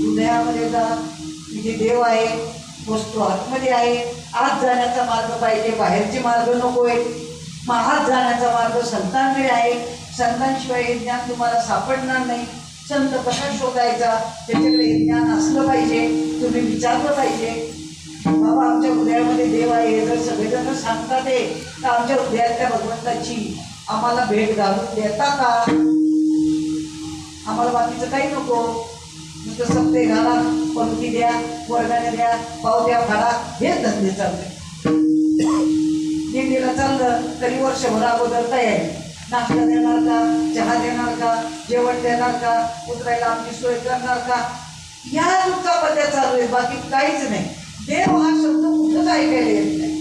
हृदयामध्ये जा, तिथे देव आहे. वस्तू आतमध्ये आहे. आत जाण्याचा मार्ग पाहिजे, बाहेरचे मार्ग नको आहे. मग आत जाण्याचा मार्ग संतांकडे आहे. संतांशिवाय हे ज्ञान तुम्हाला सापडणार नाही. संत कसा शोधायचा त्याच्याकडे हे ज्ञान असलं पाहिजे. तुम्ही विचारलं पाहिजे, बाबा आमच्या हृदयामध्ये देव आहे जर सगळेजण सांगतात ते, तर आमच्या हृदयातल्या भगवंताची आम्हाला भेट घालून देता का? आम्हाला बाकीचं काही नको, नुसतं सप्ते घाला, पंक्ती द्या, वर्गाने द्या, पाव द्या, फाडा, हेच धंदे चालले. दिंडीला चाललं तरी वर्षभर अगोदर तयारी. नाश्ता देणार का, चहा देणार का, जेवण देणार का, उतरायला आमची सोय करणार का, या चपात्या चालू आहेत, बाकी काहीच नाही. देव हा शब्द कुठंच ऐकायला येत नाही.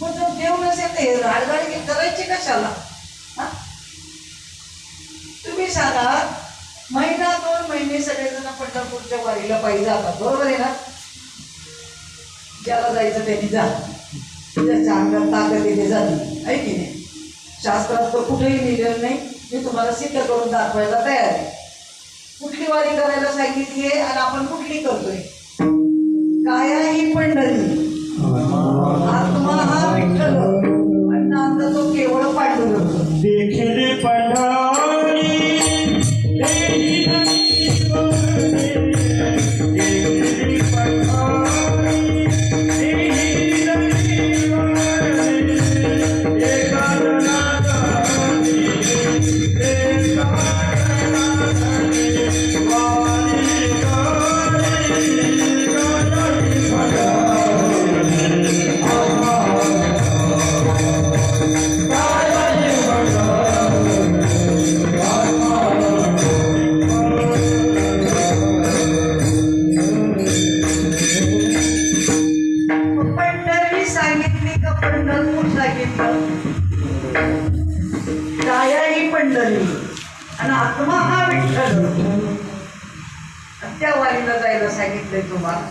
मग जर देव नसेल तर हे राडगाडी करायची कशाला? तुम्ही सांगा, महिना 2 महिने सगळेजण पंढरपूरच्या वारीला पायी जातात, बरोबर आहे ना? ज्याला जायचं त्यांनी जा, ज्याच्या अंगात ताकद येते जाते, आहे की नाही? शास्त्रात तर कुठेही लिहिलेलं नाही. मी तुम्हाला सिद्ध करून दाखवायला तयार आहे. कुठली वारी करायला सांगितली आहे आणि आपण कुठली करतोय? काया ही पंढरी, आत्मा हा विठ्ठल आणि नांद तो केवळ पांडुरंग. देखील पंढरी देही धनीश्वरी, देखील पंढरी देही धनीश्वरी, एका जनार्दनी, एका जनार्दनी, वारी करी गणपती पंढरी सांगितली का पंढरपूर सांगितलं? काया ही पंढरी आणि आत्मा हा विठ्ठल. आणि त्या वारीला जायला सांगितलंय तुम्हाला.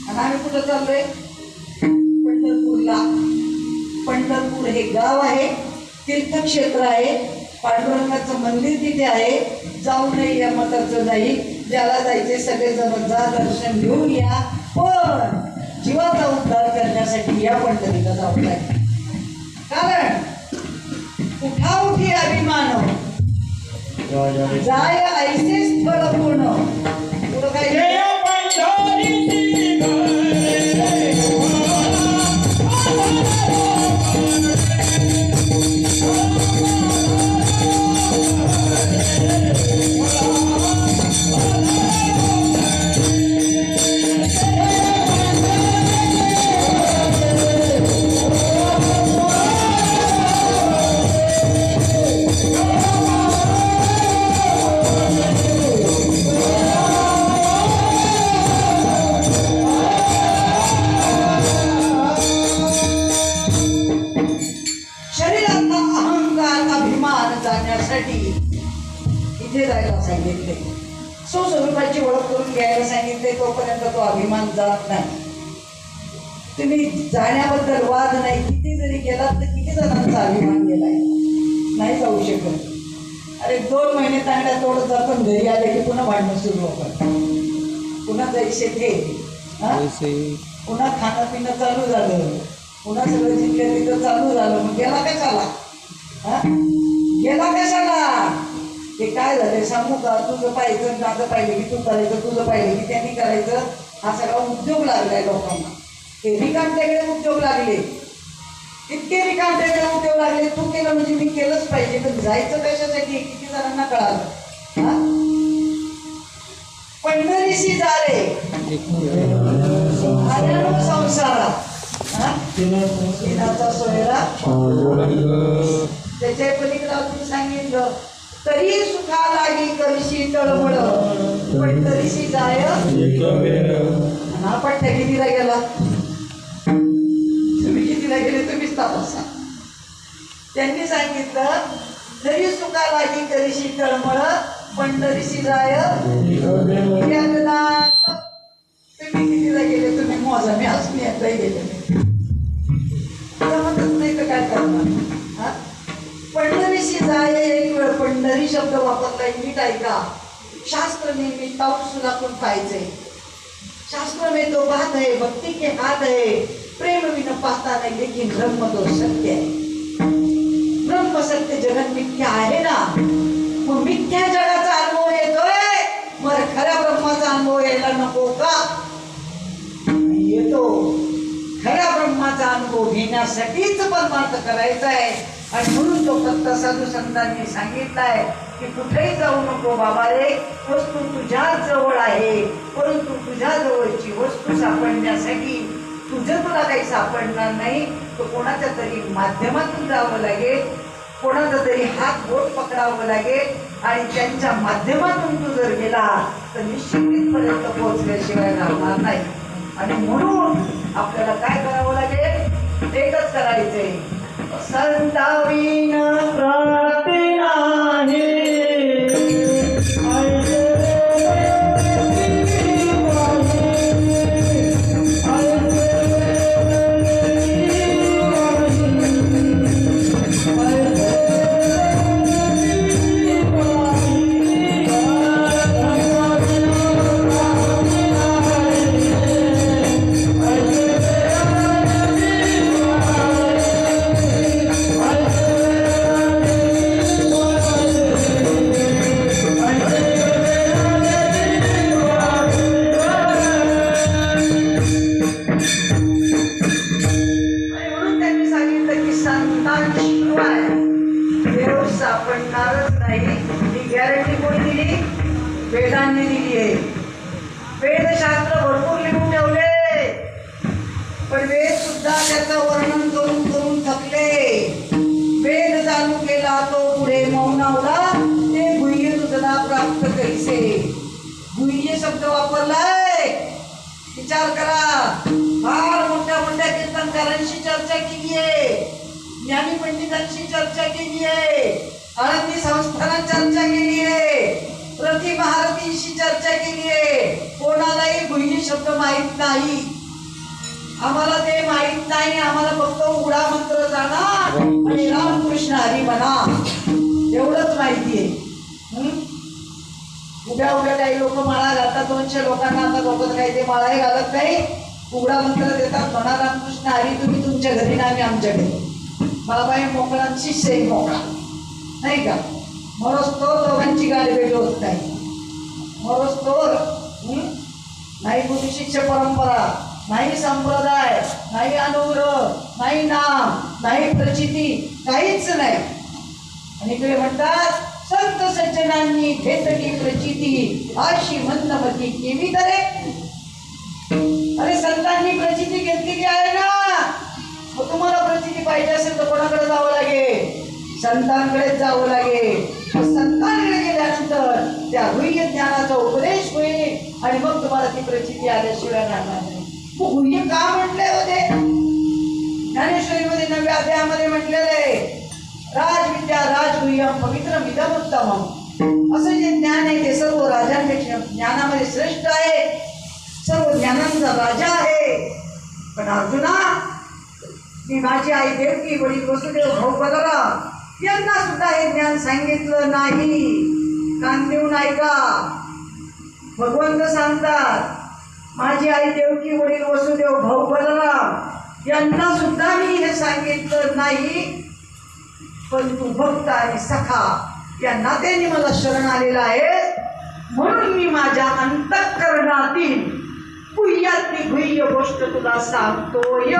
आणि आम्ही कुठं चाललोय? पंढरपूरला. पंढरपूर हे गाव आहे, तीर्थक्षेत्र आहे, पांडुरंगाचं मंदिर तिथे आहे. जाऊ नये या मताचं नाही. ज्याला जायचे सगळेजण जा, दर्शन घेऊन या, पण जीवाचा उद्धार करण्यासाठी या पंढरीला जाऊ नये. कारण उठा उठी अभिमान, जाय ऐसेच फळ पूर्ण. पुढं काय? जय पंढरीची गाय. शरीरातला अहंकार अभिमान जाण्यासाठी इथे जायला सांगितले. स्वस्वरूपाची ओळख करून घ्यायला सांगितले. तोपर्यंत तो अभिमान जात नाही. तुम्ही जाण्याबद्दल वाद नाही. किती जरी गेलात तर किती जणांचा अभिमान गेलाय? नाही जाऊ शकत. अरे 2 महिने तांगड्या तोडत जातो, घरी आले की पुन्हा भांडणं सुरू होतात. पुन्हा जायचे ते, पुन्हा खाणं पिणं चालू झालं, पुन्हा सगळं जिंकलं तिथं चालू झालं. मग गेला कशाला? गेला कशाला? ते काय झालं सांगू का? तुझं पाहिजे, माझं पाहिजे की तू करायचं, तुझं पाहिजे की त्यांनी करायचं. हा सगळा उद्योग लागलाय लोकांना. हे रिकामटेकडे उद्योग लागले, इतके रिकामटेकडे उद्योग लागले. तू केलं म्हणजे मी केलंच पाहिजे. पण जायचं कशासाठी? किती जणांना कळालं? पंढरीशी जा रे आल्यानं संसारा, दिनाचा सोयरा. त्याच्या पलीकडे अजून सांगितलं, तरी सुखा लागी करशी तळमळ, पंढरीशी जाय. हा पट्ट्या कितीला गेला? तुम्ही कितीला गेले तुम्हीच तपासा. त्यांनी सांगितलं, तरी सुखा लागी करशी तळमळ, पंढरीशी जाय यज्ञनाथ. तुम्ही कितीला गेले तुम्ही मोजा, मी अजून एकदा गेले. जमतच नाही तर काय करणार? पंढरीशी जाय एक वेळ पंढरी शब्द वापरलाय, नीट ऐका. शास्त्र नेहमी ताऊस सुलाकून खायचंय. शास्त्र में तो बात है भक्ति के हाथ है, प्रेम बिन पाता नहीं लेकिन ब्रह्म तो सत्य है। ब्रह्म सत्य जगत मिथ्या आहे ना, मग मिथ्या जगाचा अनुभव येतोय, मग खऱ्या ब्रह्माचा अनुभव यायला नको का? येतो. खऱ्या ब्रह्माचा अनुभव घेण्यासाठीच परमार्थ करायचा आहे. आणि म्हणून तो फक्त साधू संतांनी सांगितलाय की कुठेही जाऊ नको बाबा रे, वस्तू तुझ्या जवळ आहे, परंतु तुझ्या जवळची वस्तू सापडण्यासाठी तुझं तुला काही सापडणार नाही, तो कोणाच्या तरी माध्यमातून जावं लागेल, कोणाचा तरी हात बोट पकडावं लागेल आणि त्यांच्या माध्यमातून तू जर गेला तर निश्चितपर्यंत पोहोचल्याशिवाय राहणार नाही. आणि म्हणून आपल्याला काय करावं लागेल? एकच करायचंय, संतावीन प्राप्ती नाही सापडणारच नाही. ही गॅरंटी कोणी दिली? वेदांनी दिली आहे. वेदशास्त्र भरपूर लिहून ठेवले, पण वेद सुद्धा त्याचं वर्णन करून करून थकले. वेद चालू केला तो पुढे मौनावला, ते गुह्य तुझला प्राप्त कैसे. गुह्य शब्द वापरलाय, विचार करा. फार मोठ्या मोठ्या कीर्तनकारांशी चर्चा केली आहे, ज्ञानी पंडितांशी चर्चा केली आहे, आळंदी संस्थानात चर्चा केली आहे, प्रति महारथींशी चर्चा केली आहे. कोणालाही गुह्य शब्द माहित नाही. आम्हाला ते माहित नाही. आम्हाला फक्त उघडा मंत्र जाणा आणि रामकृष्ण हरी म्हणा, एवढंच माहिती आहे. उभ्या उभ्या काही लोक माळा घालतात, 200 लोकांना आता लोक काही ते माळाही घालत नाही, उघडा मंत्र देतात, म्हणा रामकृष्ण हरी, तुम्ही तुमच्या घरी ना आम्ही आमच्या घरी. बाबाई मोकळा, शिष्यही मोकळा, नाही का? मरोस्तोर दोघांची गाडी वेगळी होत नाही. मरोस्तोर नाही गुरु शिष्य परंपरा, नाही संप्रदाय, नाही अनुग्रह, नाही नाम, नाही प्रचिती, काहीच नाही. आणि इकडे म्हणतात संत सज्जनांनी घेतली प्रचिती, अशी मंदमती केवी तरे. अरे संतांनी प्रचिती घेतलेली आहे ना, मग तुम्हाला प्रचिती पाहिजे असेल तर कोणाकडे जावं लागेल? संतांकडे जावं लागेल. संतांकडे गेल्यानंतर त्या गुह्य ज्ञानाचा उपदेश होईल आणि मग तुम्हाला ती प्रचिती आल्याशिवाय राहणार नाही. मग गुह्य का म्हटले होते? ज्ञानेश्वरीमध्ये 9व्या अध्यायामध्ये म्हटलेले राजविद्या राजगुह्यम पवित्र मिदम उत्तमम. असं जे ज्ञान आहे ते सर्व राजांपेक्षा ज्ञानामध्ये श्रेष्ठ आहे, सर्व ज्ञानांचा राजा आहे. पण अर्जुना, मी माझी आई देवकी, वडील वसुदेव, भाऊ बलराम यांना सुद्धा हे ज्ञान सांगितलं नाही. कान देऊन ऐका, भगवंत सांगतात माझी आई देवकी, वडील वसुदेव, भाऊ बलराम यांना सुद्धा मी हे सांगितलं नाही. पण तू भक्त आणि सखा या नात्याने मला शरण आलेला आहे, म्हणून मी माझ्या अंतःकरणातील गुह्यातली गुह्य गोष्ट तुला सांगतोय.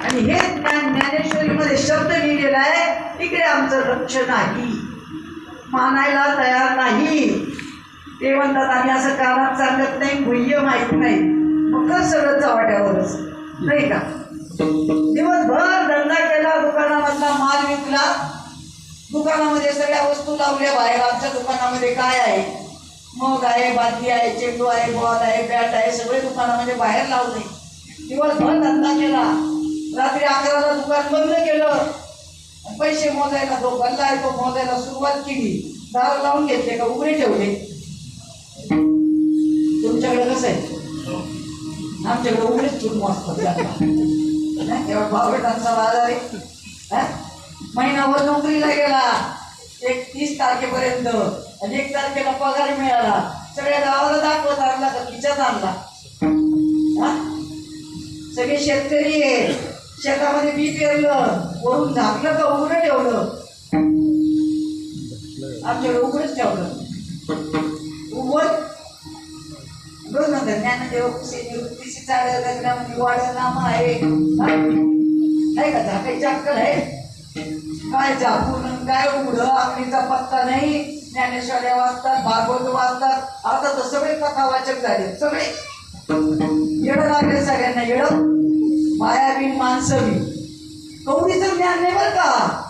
आणि हे ज्ञान ज्ञानेश्वरीमध्ये शब्द लिहिलेला आहे, तिकडे आमचं लक्ष नाही, मानायला तयार नाही. ते म्हणतात आम्ही असं कानात सांगत नाही, गुह्य माहीत नाही, मग सगळं चव्हाट्यावरच, नाही का? दिवसभर धंदा केला, दुकानामधला माल विकला, दुकानामध्ये सगळ्या वस्तू लावल्या बाहेर. आमच्या दुकानामध्ये काय आहे? मग आहे, बादली आहे, चेंडू आहे, बॉल आहे, बॅट आहे, सगळे दुकानामध्ये बाहेर लावले. दिवसभर धंदा केला, रात्री 11ला दुकान बंद केलं, पैसे मोजायला जो गल्ला आहे तो मोजायला सुरुवात केली. दार लावून घेतले का उघडे ठेवले? तुमच्याकडे कसं आहे? आमच्याकडे उघडेच चूक मोजतात. तेव्हा भावटांचा बाजार आहे. महिनाभर नोकरीला गेला, 30 तारखेपर्यंत, आणि 1 तारखेला पगार मिळाला, सगळ्या गावाला दाखवत आणला का तिच्यात आणला? हा? सगळे शेतकरी आहेत, शेतामध्ये बी पेरलं, वरून झाकलं का उघडं ठेवलं? आमच्याकडे उघडच ठेवलं. उघड रोज म्हणतात ज्ञानदेव वृत्तीशी चालत लग्नामध्ये वाढ नाम आहे. नाही का झाकायची अक्कल आहे? काय झाकून काय उघडं आखणीचा पत्ता नाही. ज्ञानेश्वऱ्या वाचतात, भागवत वाचतात, आता तर सगळे कथावाचक झाले. सगळे येडं लागले सगळ्यांना, येडं. मायाबीन माणसंबी कवडीचं ज्ञान नाही बरं का.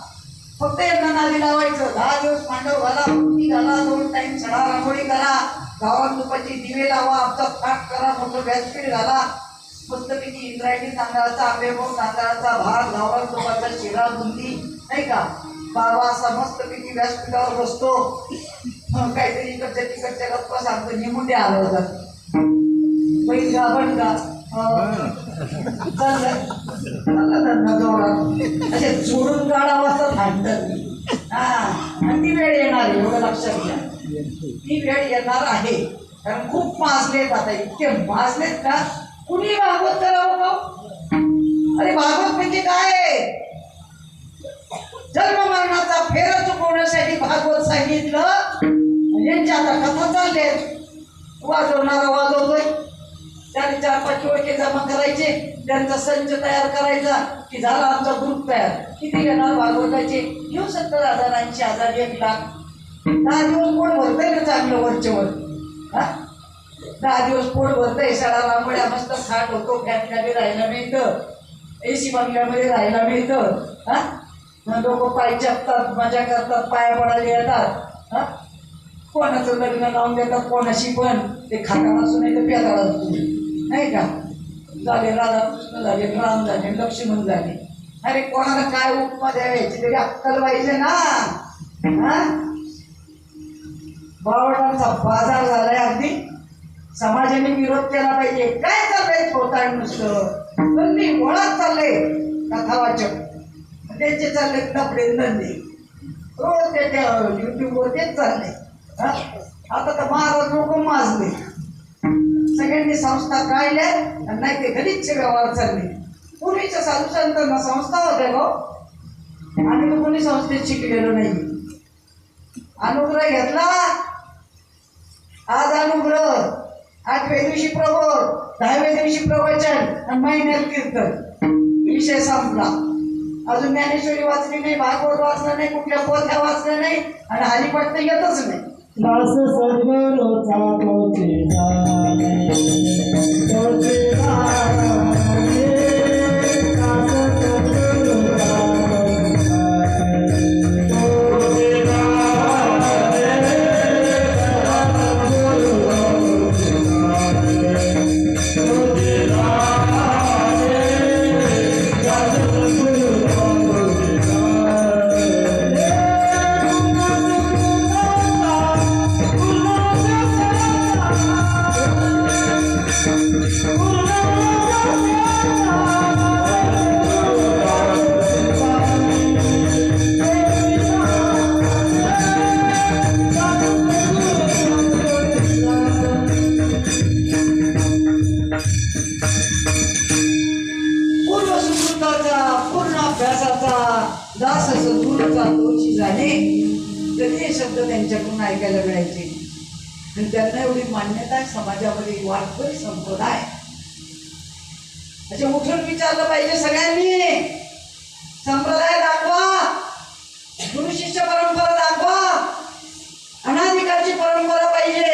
फक्त यांना नादी लावायचं. 10 दिवस मांडव घाला, फुटी घाला, 2 टाइम सडा रांगोळी करा, गावात तुपाची दिवे लावा, आमचा थाट करा, मोठं व्यासपीठ घाला, मस्तपैकी इंद्रायणी तांदळाचा, आंबेमोड तांदळाचा भात, गावात तुपाचा शिरा बुंदी, नाही का. बाबा असा मस्तपैकी व्यासपीठावर बसतो, काहीतरी इकडच्या तिकडच्या गप्पा सांगतो. निमुंडे आलं होतात बैल का बन का असे जोडून काढा वाजता थांबतात. हा, आणि ती वेळ येणार आहे, एवढं लक्षात घ्या. ती वेळ येणार आहे. कारण खूप माजलेत आता, इतके माजलेत का कुणी भागवत करावं का? अरे भागवत म्हणजे काय? जन्म मरणाचा फेरा चुकवण्यासाठी भागवत सांगितलं. यांच्या आता कथा चाललेत. वाजवणारा वाजवतोय, त्याने 4-5 ओळखे जमा करायचे, त्यांचा संच तयार करायचा की झाला आमचा ग्रुप तयार. किती घेणार भागवताचे? घेऊ 70,000, 80,000, 1,00,000. 10 दिवस पोट भरतंय ना चांगलं वरचेवर. हा, 10 दिवस पोट भरतंय, सडा रांगोळ्या मस्त थाट होतो, फॅन खाली राहायला मिळतं, AC बंगल्यामध्ये राहायला मिळतं. हा, लोक पाय चपतात, मजा करतात, पाया पडायला येतात. हा, कोणाचं लग्न लावून देतात, कोणाशी पण. ते खाताना असू नाही तर प्याताळा असू, नाही का. झाले राधाकृष्ण झाले, राम झाले, लक्ष्मण झाले. अरे कोणाला काय उपमा द्यायची तरी अक्कल पाहिजे ना. हा, बावटांचा बाजार झालाय अगदी. समाजाने विरोध केला पाहिजे. काय चाललंय स्वतः नुसतं नंदी मुळात चाललंय कथावाचक, त्यांचे चालले कपडे नंदी, रोज त्याच्या युट्यूबवर तेच चालले. आता तर महाराज लोक माजले, सगळ्यांनी संस्था काढल्या, नाही ते गलिच्छ व्यवहार चालले. पूर्वीच्या साधू संतांना संस्था होत्या गो, आम्ही तर कोणी संस्थेत शिकलेलो नाही. अनुग्रह घेतला, आज अनुग्रह, 8व्या दिवशी प्रबोध, 10व्या दिवशी प्रवचन, आणि महिन्यात कीर्तन, विषय संपला. अजून ज्ञानेश्वरी वाचली नाही, भागवत वाचलं नाही, कुठल्या पोथ्या वाचल्या नाही, आणि हरिपाठ तर येतच नाही. दास सर्वरोचा तोचे जाणे, तोचे जाणे, दास सर्वरोचा तोचे दास सद्गुरूचा तोची जाणे, तरी हे शब्द त्यांच्याकडून ऐकायला मिळायचे. आणि त्यांना एवढी मान्यता आहे समाजामध्ये, वाटकरी संप्रदाय. असे उठून विचारलं पाहिजे सगळ्यांनी. संप्रदाय दाखवा, गुरु शिष्य परंपरा दाखवा, अनाधिकारची परंपरा पाहिजे.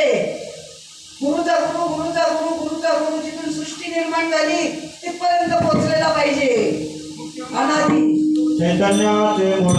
गुरुचा गुरु, गुरुचा गुरु, गुरुचा गुरु, जिथून सृष्टी निर्माण झाली तिथपर्यंत पोहोचलेला पाहिजे. अनादि चैतन्याचे मूळ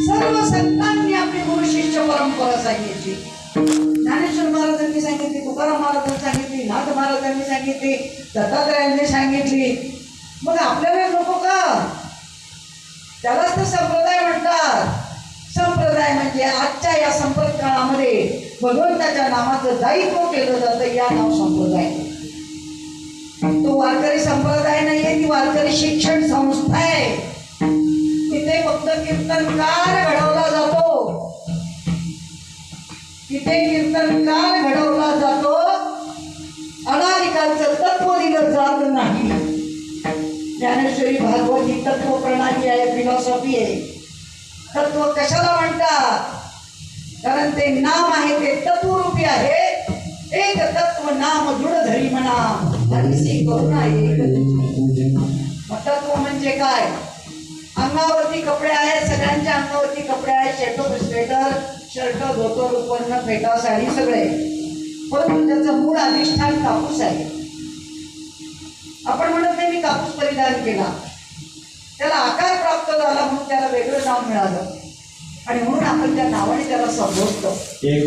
सर्व संतांनी आपली गुरु शिष्य परंपरा सांगितली. ज्ञानेश्वर महाराजांनी सांगितली, तुकाराम महाराजांनी सांगितली, नाथ महाराजांनी सांगितली, दत्तात्रयांनी सांगितली. मग आपल्याला नको का? त्यालाच तर संप्रदाय म्हणतात. संप्रदाय संप्रदाय म्हणजे आजच्या या संपर्क काळामध्ये भगवंताच्या नामाचं दायित्व केलं जातं, या नाव संप्रदाय. तो वारकरी संप्रदाय नाहीये, ती वारकरी शिक्षण संस्था आहे. तिथे फक्त कीर्तनकार घडवला जातो, तिथे कीर्तनकार घडवला जातो, अनादिकालचं तत्व दिलं जात नाही. ज्ञानेश्वरी भागवत ही तत्व प्रणाली आहे, फिलॉसॉफी आहे. तत्व कशाला म्हणतात? कारण ते नाम आहे, ते तत्वरूपी आहे. एक तत्व नाम दृढ धरी म्हणा, हरिसी करुणा एक तुझी. मग तत्व म्हणजे काय? अंगावरती कपडे आहेत, सगळ्यांच्या अंगावरती कपडे आहेत, स्वेटर, शर्ट, धोतर, उपन्न, फेटा, साडी सगळे. परंतु त्याचं मूळ अधिष्ठान कापूस आहे. आपण म्हणत नाही मी कापूस परिधान केला, त्याला आकार प्राप्त झाला म्हणून त्याला वेगळं नाव मिळालं आणि म्हणून आपण त्या नावाने त्याला संबोधतो. एकची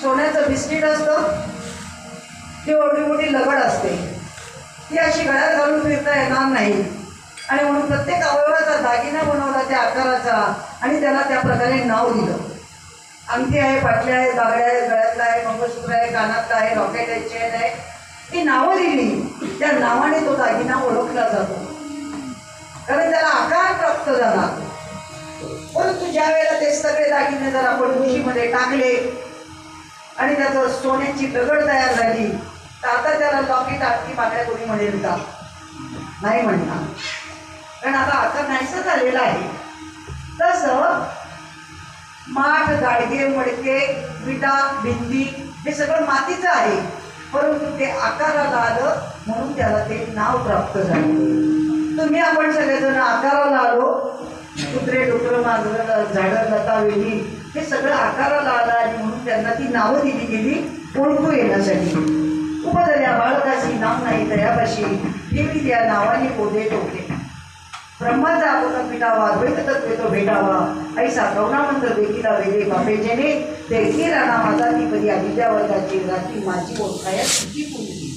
सोन्याचं बिस्किट असतं, ती एवढी मोठी लगड असते, ती अशी गळ्यात घालून फिरता येणार नाही आणि म्हणून प्रत्येक अवयवाचा दागिना बनवला त्या आकाराचा आणि त्याला त्या प्रकारे नाव दिलं. अंगठी आहे, पाटल्या आहे, बागड्या आहे, गळ्यातला आहे, मंगळसूत्र आहे, कानातला आहे, रॉकेट आहे, चेन आहे, ती नावं दिली. त्या नावाने तो दागिना ओळखला जातो कारण त्याला आकार प्राप्त झाला. परंतु ज्या वेळेला ते सगळे दागिने जर आपण उशीमध्ये टाकले आणि त्याचं सोन्याची दगड तयार झाली तर आता त्याला लॉकेट आरती बागड्या कोणी म्हणेल का? नाही म्हणणार, कारण आता आकार नाहीसा झालेला आहे. तसं माठ, गाडगे, मडके, विटा, भिंती हे सगळं मातीचं आहे, परंतु ते आकाराला आलं म्हणून त्याला ते नाव प्राप्त झालं. तुम्ही आपण सगळेजण आकाराला आलो, कुत्रे, डुकरं, मांजरं, झाडं, लता, वेली हे सगळं आकाराला आलं आणि म्हणून त्यांना ती नावं दिली गेली ओळखू येण्यासाठी. उपदर्या बाळकाशी नाव नाही तयापाशी, देवी त्या नावाने पोदे टोके. ब्रह्माचा आपण पिटावा, द्वैत तत्व तो भेटावा, ऐसा करुणामंत्र देखील वेदे बापे जेणे देखील राणा माझा ती कधी अविद्यावर्गाची रात्री माझी ओळखाया सुटी पूर्वी.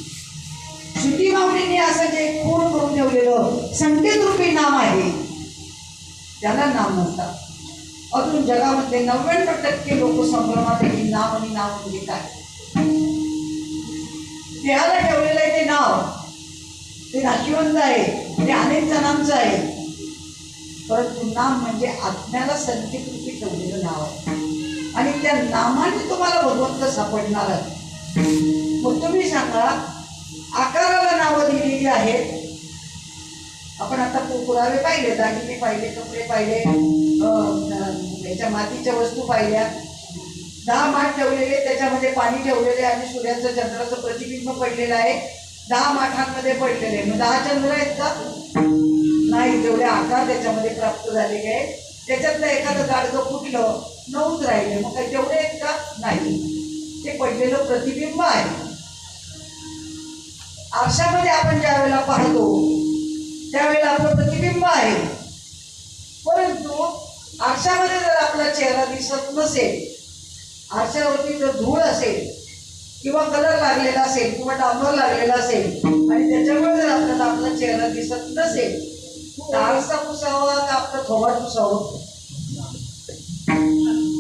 श्रुती माऊलींनी असं जे खूण करून ठेवलेलं संकेत रूपी नाम आहे त्याला नाम म्हणतात. अजून जगामध्ये 99% लोक संभ्रमात आहे की नाव आणि नाव म्हणजे काय. देहाला ठेवलेलं आहे ते नाव, ते नाशिवंत आहे, ते अनेक जणांचं आहे, परंतु नाम म्हणजे आत्म्याला संकेत रूपी ठेवलेलं नाव आहे आणि त्या नामाने तुम्हाला भगवंत सापडणार आहे. मग तुम्ही सांगा, आकाराला नावं दिलेली आहेत. आपण आता पुरावे पाहिले, दागिने पाहिले, कपडे पाहिले, याच्या मातीच्या वस्तू पाहिल्या. 10 माठ ठेवलेले, त्याच्यामध्ये पाणी ठेवलेले आणि सूर्याचं चंद्राचं प्रतिबिंब पडलेलं आहे. 10 माठांमध्ये पडलेले, मग 10 चंद्र आहेत का? नाही, तेवढे आकार त्याच्यामध्ये प्राप्त झालेले आहेत. त्याच्यातलं एखादं गाडगं फुटलं, 9च राहिले, मग काही तेवढे आहेत का? नाही, ते पडलेलं प्रतिबिंब आहे. आरशामध्ये आपण ज्या वेळेला पाहतो त्यावेळेला आपलं प्रतिबिंब आहे, परंतु आरशामध्ये जर आपला चेहरा दिसत नसेल, आरशावरती जर धूळ असेल किंवा कलर लागलेला असेल किंवा डांबर लागलेला असेल आणि त्याच्यामुळे जर आपल्याला आपला चेहरा दिसत नसेल तर आरसा पुसावा का आपलं थोबाड पुसावं?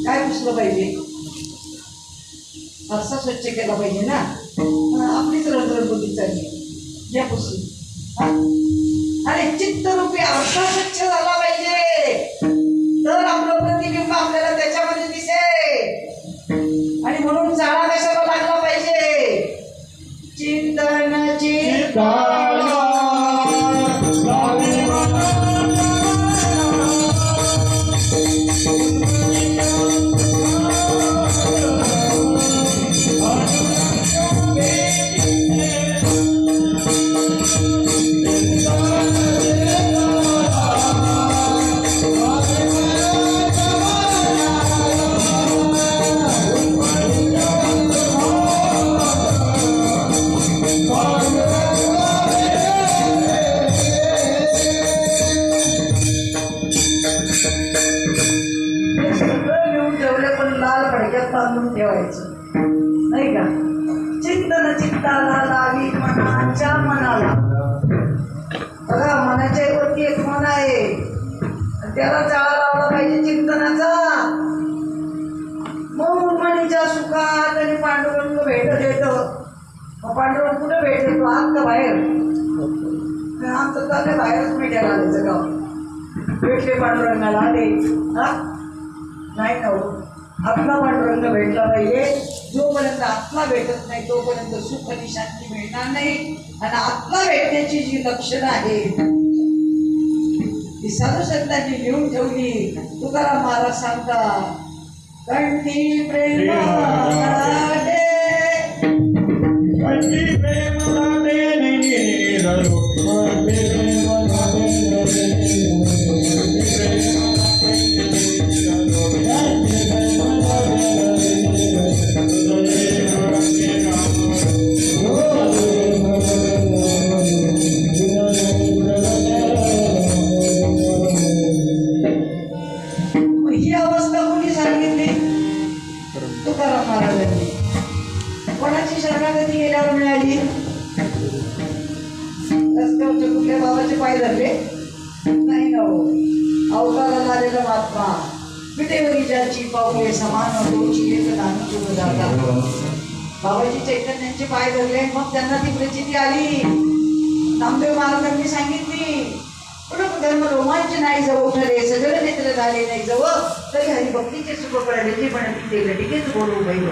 काय पुसलं पाहिजे? आरसा स्वच्छ केला पाहिजे ना. आपलीच रंगरंगोटी चालली या पुसून. आणि चित्तरूपी आरसा स्वच्छ झाला पाहिजे तर आपलं प्रतिबिंब आपल्याला त्याच्यामध्ये दिसेल. आणि म्हणून जाळा कशाला लागला पाहिजे? चिंतन चिंतन डोक्यात बांधून ठेवायचं नाही का. चिंतन चित्ताला लावी मनाच्या मनाला. बघा मनाच्या वरती एक मन आहे आणि त्याला जाळा लावला पाहिजे चिंतनाचा. मग मनीच्या सुखात आणि पांडुरंग भेटत येतो. मग पांडुरंग कुठे भेट येतो आत का बाहेर. आमचं चाललंय बाहेरच भेटायला आलं गाव. भेटले पांडुरंगाला आले हा नाही ना हो. आत्मा पांडुरंग भेटला पाहिजे. जोपर्यंत आत्मा भेटत नाही तोपर्यंत सुख आणि शांती मिळणार नाही. आणि आत्मा भेटण्याची जी लक्षणं आहेत ती साधू संतांनी लिहून ठेवली. तुकाराम महाराज सांगतात कंठी प्रेम लाटे, कंठी प्रेम लाटे निरलो, कंठी प्रेम लाटे निरलो, कंठी प्रेम लाटे निरलो, कंठी प्रेम लाटे निरलो, हृदये भरते राम, हृदये मग ही अवस्था कोणी सांगितली. तुकाराम महाराजांनी. कोणाची शरणागती गेल्यावर मिळाली. रस्त्यावरच्या कुठल्या बाबाचे पाय धरले नाही ना हो. अवताराला आलेला महात्मा विटेवरी ज्याची पावले समान तोची एक नामी चुक जातात. बाबाजी चैतन्यांचे पाय धरले मग त्यांना ती प्रचिती आली. नामदेव महाराजांनी सांगितली पुढं धर्म रोमांच नाही जवळ ठरे सजळ नेत्र झाले नाही जवळ तरी हरिभक्तीचे सुख कळले जे म्हणत ते घटिकेच बोलू बैल.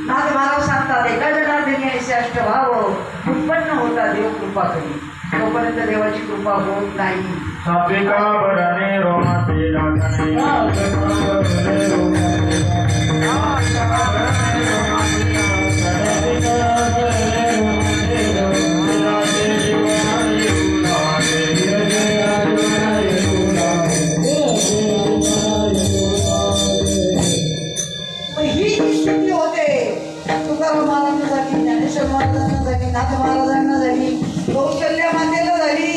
नाथ महाराज सांगतात एका जनार्दनी ऐसे अष्टभाव उत्पन्न होता देव कृपा करी. तोपर्यंत देवाची कृपा होत नाही. सात्विका बरणे रोमाचे दाखणे, सात्विका बरणे रोमाचे दाखणे, सात्विका बरणे रोमाचे दाखणे, सात्विका बरणे रोमाचे दाखणे, राजे जीवन येऊलारे, राजे जीवन येऊलारे, राजे जीवन येऊलारे. ही स्थिती होते. तुकाराम महाराजांना झाली, ज्ञानेश्वर महाराजांना झाली, नाथ महाराजांना झाली, कौशल्या मातेला झाली.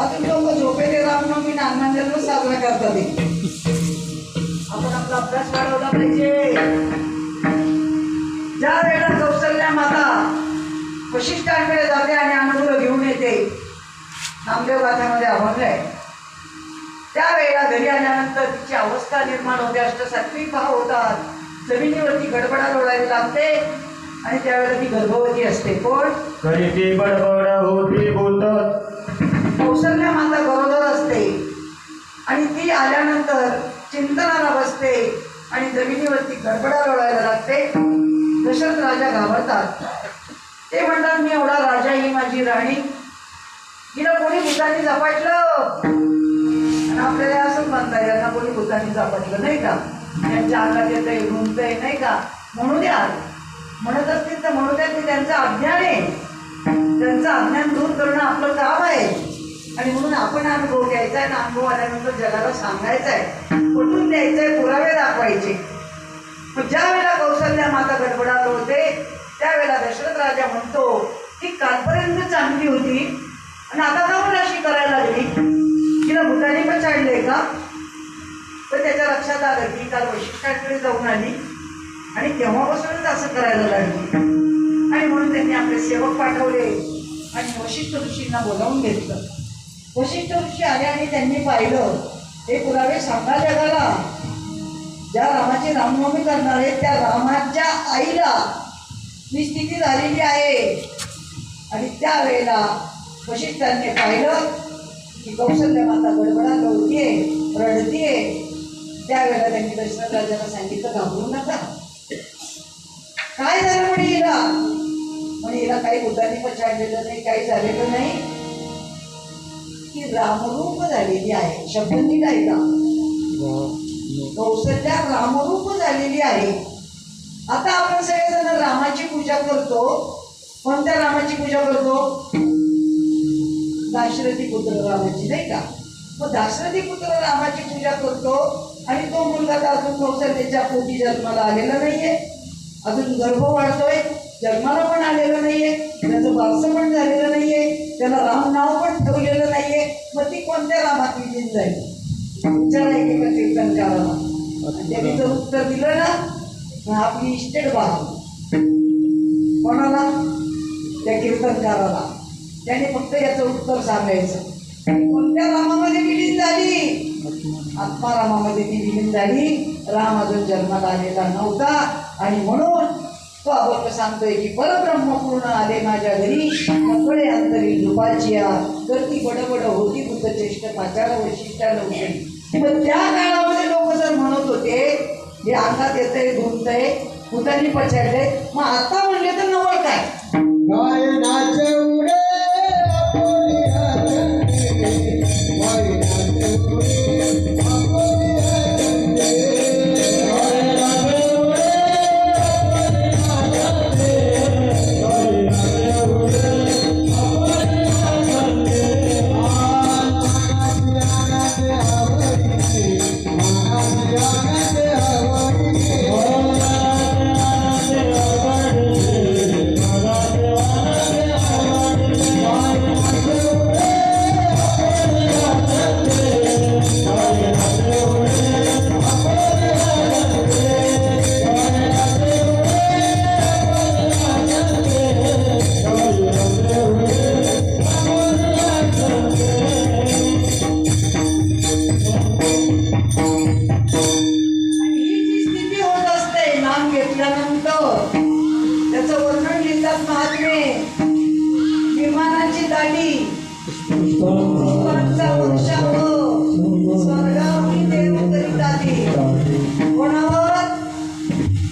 अजून लोक झोपेले रामनवमी नागनाथ जन्म साजरा करतात. आपण आपला अभ्यास वाढवला पाहिजे. ज्या वेळेला कौशल्या माता वशिष्ठांकडे जाते आणि अनुभव घेऊन येते नामदेव गाथ्यामध्ये अभंगय. त्यावेळेला घरी आल्यानंतर तिची अवस्था निर्माण होते. अष्टसात्विक भाव होतात. जमिनीवरती गडबडा लोळावी लागते आणि त्यावेळेला ती गर्भवती असते. कोण करीती बडबड होती बोलत, कौशल्या माता गरोदर असते आणि ती आल्यानंतर चिंतनाला बसते आणि जमिनीवरती गडबडा लोळायला लागते. दशरथ राजा घाबरतात. ते म्हणतात मी एवढा राजा ही माझी राणी हिला कोणी भूतांनी झपाटलं. आणि आपल्याला असंच म्हणता यांना कोणी भूतांनी झपाटलं नाही का. त्यांच्या अंगात येतंय घुमतंय नाही का. म्हणू द्या म्हणत असतील तर म्हणू द्या की त्यांचं अज्ञान आहे. त्यांचं अज्ञान दूर करणं आपलं काम आहे. आणि म्हणून आपण अनुभव घ्यायचा आहे. अनुभव आल्यानंतर जगाला सांगायचा आहे, पटवून द्यायचं आहे, पुरावे दाखवायचे. मग ज्या वेळेला कौशल्या माता गडबडात होते त्यावेळेला दशरथ राजा म्हणतो की कालपर्यंत चांगली होती आणि आता का मला अशी करायला लागली. तिला भूतानी पण चाडले का. तर त्याच्या लक्षात आलं की काल वशिष्ठांकडे जाऊन आली आणि तेव्हापासूनच असं करायला लागली. आणि म्हणून त्यांनी आपले सेवक पाठवले आणि वशिष्ठ ऋषींना बोलावून घेतलं. वशिष्ठ ऋषी आले आणि त्यांनी पाहिलं हे पुरावे सांगा जगाला. ज्या रामाची रामनवमी करणार आहेत त्या रामाच्या आईला ही स्थिती झालेली आहे. आणि त्यावेळेला वशिष्ठांनी पाहिलं की कौशल्या माता गडबडा होतीये, रडतीये. त्यावेळेला त्यांनी दशरथ राजाला सांगितलं घाबरू नका. काय झालं म्हणे हिला. म्हणे हिला काही भूतांनी पछाडलेलं नाही, काही झालेलं नाही. की रामरूप झालेली आहे. शब्द नीट आहे का. कौशल्या रामरूप झालेली आहे. आता आपण सगळेजण रामाची पूजा करतो. कोणत्या रामाची पूजा करतो. दाशरथी पुत्र रामाची नाही का. मग दाशरथी पुत्र रामाची पूजा करतो आणि तो मुलगा तर अजून कौशल्याच्या पोटी जन्माला आलेला नाहीये. अजून गर्भ वाढतोय, जन्माला पण आलेलं नाहीये, त्याचं बारसं पण झालेलं नाहीये, त्याला राम नाव पण ठेवलेलं नाहीये. मग ती कोणत्या रामात विलीन जाईल. विचारा एकेका कीर्तनकाराला. त्यांनी जर उत्तर दिलं ना मग आपली इस्टेट बाजू कोणाला त्या कीर्तनकाराला त्याने फक्त याचं उत्तर सांगायचं कोणत्या रामामध्ये विलीन झाली आत्मारामामध्ये ती विलीन झाली राम अजून जन्माला आलेला नव्हता आणि म्हणून तो अभक्त सांगतोय की परब्रह्म पूर्ण आले माझ्या घरी कपडे अंतरी झुपाचिया गर्दी बडबड होती बुद्धचेष्ट पाचार वैशिष्ट्या नव्हती मग त्या काळामध्ये लोक जर म्हणत होते हे अंगात येतंय धुमतंय भूतानी पछाडलंय मग आता म्हणले तर नवल काय गायनाचे उडे आपोली आचंदे गायनाचे उडे आपोली आचंदे गायनाचे उडे आपोली आचंदे गायनाचे आवडीचे मानाचे आवडीचे त्याचं वर्णन लिहितात महात्मे विमानाची दाढी पुष्पांचा वर्षाव स्वर्गावरी देव करीत आली कोणावर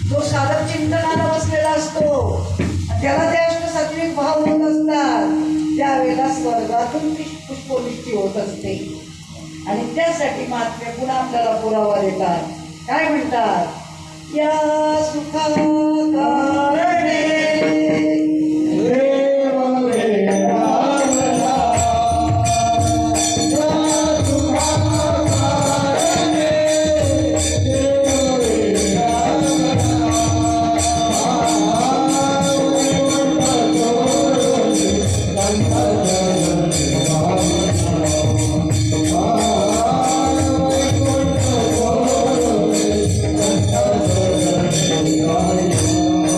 जो साधक चिंतनाला बसलेला असतो त्याला ते अष्टसात्विक भाव होत असतात त्यावेळेला स्वर्गातून पुष्पवृष्टी होत असते आणि त्यासाठी महात्मे पुन्हा आपल्याला पुरावा देतात काय म्हणतात या सुखा कारणे देव वेडावला या सुखा कारणे देव वेडावला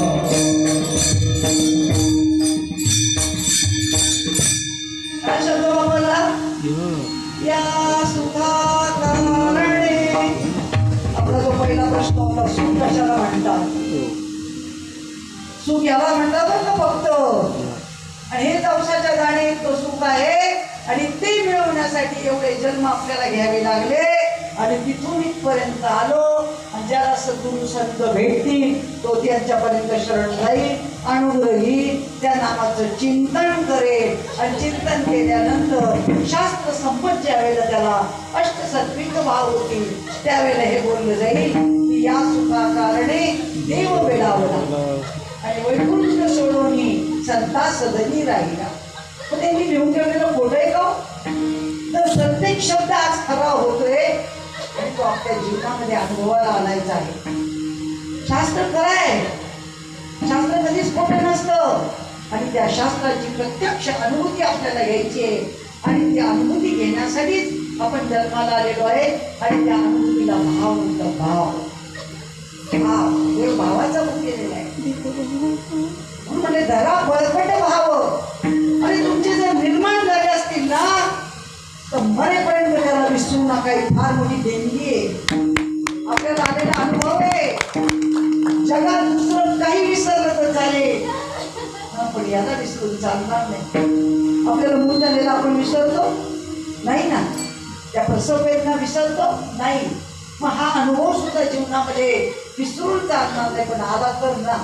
काय शब्द वापरला या सुखा कारणे आपला जो पहिला प्रश्न होता सुख कशाला म्हणतात सुख याला म्हणतात बरं का फक्त आणि हे पावसाच्या गाणे तो सुख आहे आणि ते मिळवण्यासाठी एवढे जन्म आपल्याला घ्यावे लागले आणि तिथून इथपर्यंत आलो आणि ज्याला सद्गुरू संत भेटतील तो त्यांच्यापर्यंत शरण जाईल अनुग्रही त्या नामाचं चिंतन करेल आणि चिंतन केल्यानंतर शास्त्र संपत ज्या वेळेला त्याला अष्टसात्विक भाव होतील त्यावेळेला हे बोललं जाईल की या सुखा कारणे देव वेडावला आणि वैकुंठ सोडून संता सदनी राहिला पण त्यांनी लिहून ठेवलेलं फोटो आहे का तर प्रत्येक शब्द आज खरा होतोय आणि तो आपल्या जीवनामध्ये अनुभवाला आणायचा आहे शास्त्र खरं आहे शास्त्र कधीच खोटं नसतं आणि त्या शास्त्राची प्रत्यक्ष अनुभूती आपल्याला घ्यायची आहे आणि त्या अनुभूती घेण्यासाठीच आपण जन्माला आलेलो आहे आणि त्या अनुभूतीला भाव म्हणतो भाव भाव देव भावाचा मुख केलेला आहे म्हणून म्हणजे धरा बळकट भाव आणि तुमचे जर निर्माण झाले असतील ना तर मरेपर्यंत त्याला विसरू नका ही फार मोठी देणगी आहे आपल्याला आलेला अनुभव आहे जगात दुसरं काही विसरलं तर चालेल पण याला विसरून चालणार नाही आपल्याला मूल झालेला आपण विसरतो नाही ना त्या प्रसव वेदना विसरतो नाही मग हा अनुभव सुद्धा जीवनामध्ये विसरून चालणार नाही पण आला तर ना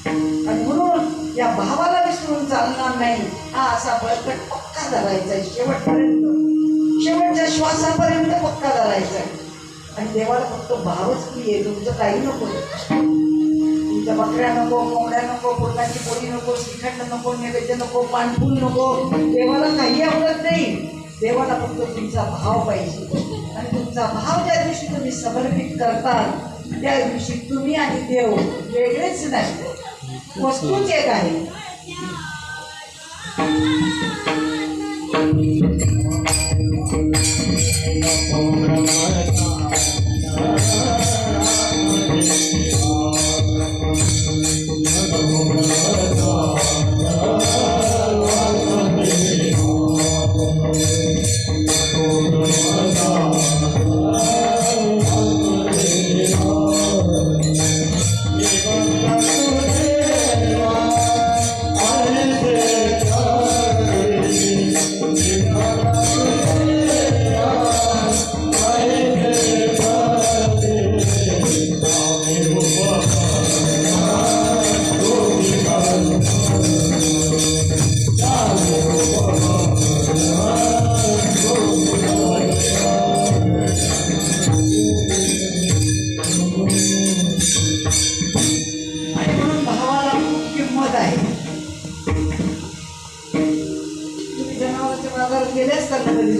आणि म्हणून या भावाला विसरून चालणार नाही हा असा बळकट पक्का धरायचा आहे शेवटच्या श्वासापर्यंत पक्का धरायचा आहे आणि देवाला फक्त भावच प्रिय आहे तुमचं काही नको तुमच्या बकऱ्या नको कोंबड्या नको पुरणाची पोळी नको श्रीखंड नको नैवेद्य नको पानफूल नको देवाला काही आवडत नाही देवाला फक्त तुमचा भाव पाहिजे आणि तुमचा भाव ज्या दिवशी तुम्ही समर्पित करता त्या दिवशी तुम्ही आणि देव वेगळेच नाही वस्तूच एक आहे नको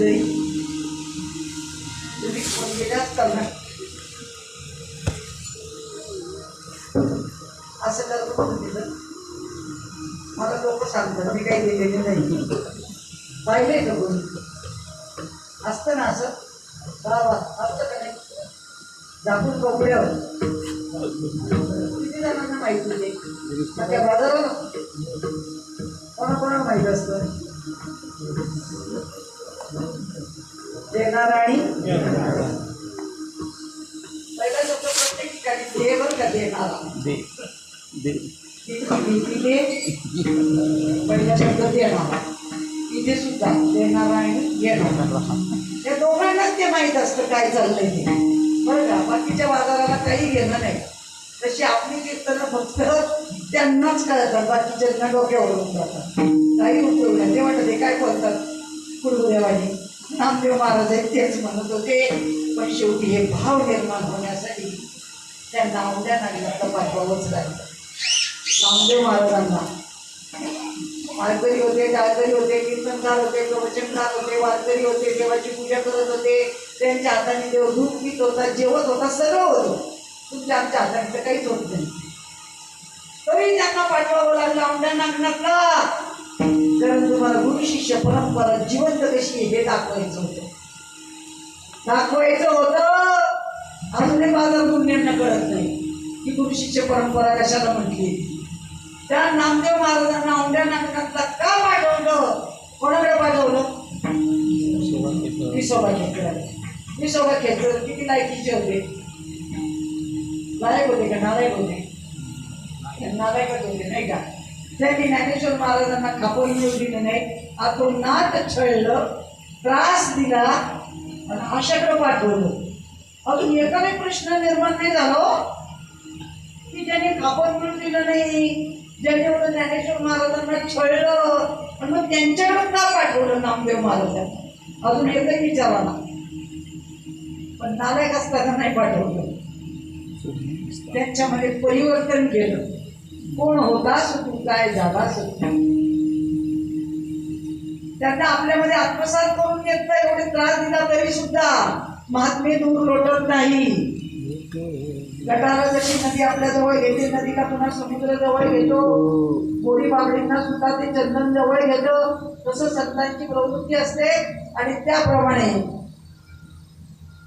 जरी तुम्ही फोन केल्याच करणार असं करतो म्हणून तिथं मला लोक सांगतात मी काही दिलेले नाही पाहिलंय का कोणी असतं ना असं वा असतं का नाही दाखवून कपड्यावर किती जणांना माहिती होते त्या बाजाराला कोणाकोणाला माहीत असतं देणार आणि पहिला शब्द प्रत्येक ठिकाणी देवर का देणारा भीतीने पहिला शब्द देणारा इथे सुद्धा देणारा आणि घेणारा या दोघांनाच ते माहीत असतं काय चाललंय ते बरं का बाकीच्या बाजाराला काही घेणं नाही तशी आपली कीर्तनं फक्त त्यांनाच कळतात बाकीच्यांना डोक्यावरून जातात काही उपयोग नाही ते वाटत ते काय बोलतात कुळदेवानी नामदेव महाराज आहेत तेच म्हणत होते पण शेवटी हे भाव निर्माण होण्यासाठी त्यांना औंध्या नागरिकांना पाठवावंच लागलं नामदेव महाराजांना वारकरी होते डाळकरी होते कीर्तनकार होते प्रवचनकार होते वारकरी होते देवाची पूजा करत होते त्यांच्या हाताने देव दूध पीत होता जेवत होता सगळं होतं तुमच्या आमच्या हाताने तर काहीच होत नाही तरी त्यांना पाठवावं लागलं औंध्या नागनाथला कारण तुम्हाला गुरु शिष्य परंपरा जिवंत कशी आहे हे दाखवायचं होतं अजूनही बाजार दुनियांना कळत नाही की गुरु शिष्य परंपरा कशाला म्हटली त्या नामदेव महाराजांना औंध्या नागनाथला का पाठवलं कोणाकडे पाठवलं विसोबा खेचर किती लायकीचे होते लायक होते का नालायक होते नालायकच होते नाही का त्यांनी ज्ञानेश्वर महाराजांना खापर मिळू दिले नाही आतून नाट छळलं त्रास दिला आणि अशाकडे पाठवलं अजून एकाने प्रश्न निर्माण नाही झालो की ज्याने खापर मिळू दिलं नाही ज्याने एवढं ज्ञानेश्वर महाराजांना छळलं आणि मग त्यांच्याकडे का पाठवलं नामदेव महाराजांना अजून एकही विचाराला पण नालायक असताना नाही पाठवलं त्यांच्यामध्ये परिवर्तन केलं कोण होतास तू काय झालास त्यांना आपल्यामध्ये आत्मसात करून घेतला एवढे त्रास दिला तरी सुद्धा महात्मे दूर लोटत नाही गटाला जशी नदी आपल्या जवळ घेते नदीला पुन्हा समुद्र जवळ घेतो गोडी बाबडींना सुद्धा ते चंदन जवळ घेतो तसं संतांची प्रवृत्ती असते आणि त्याप्रमाणे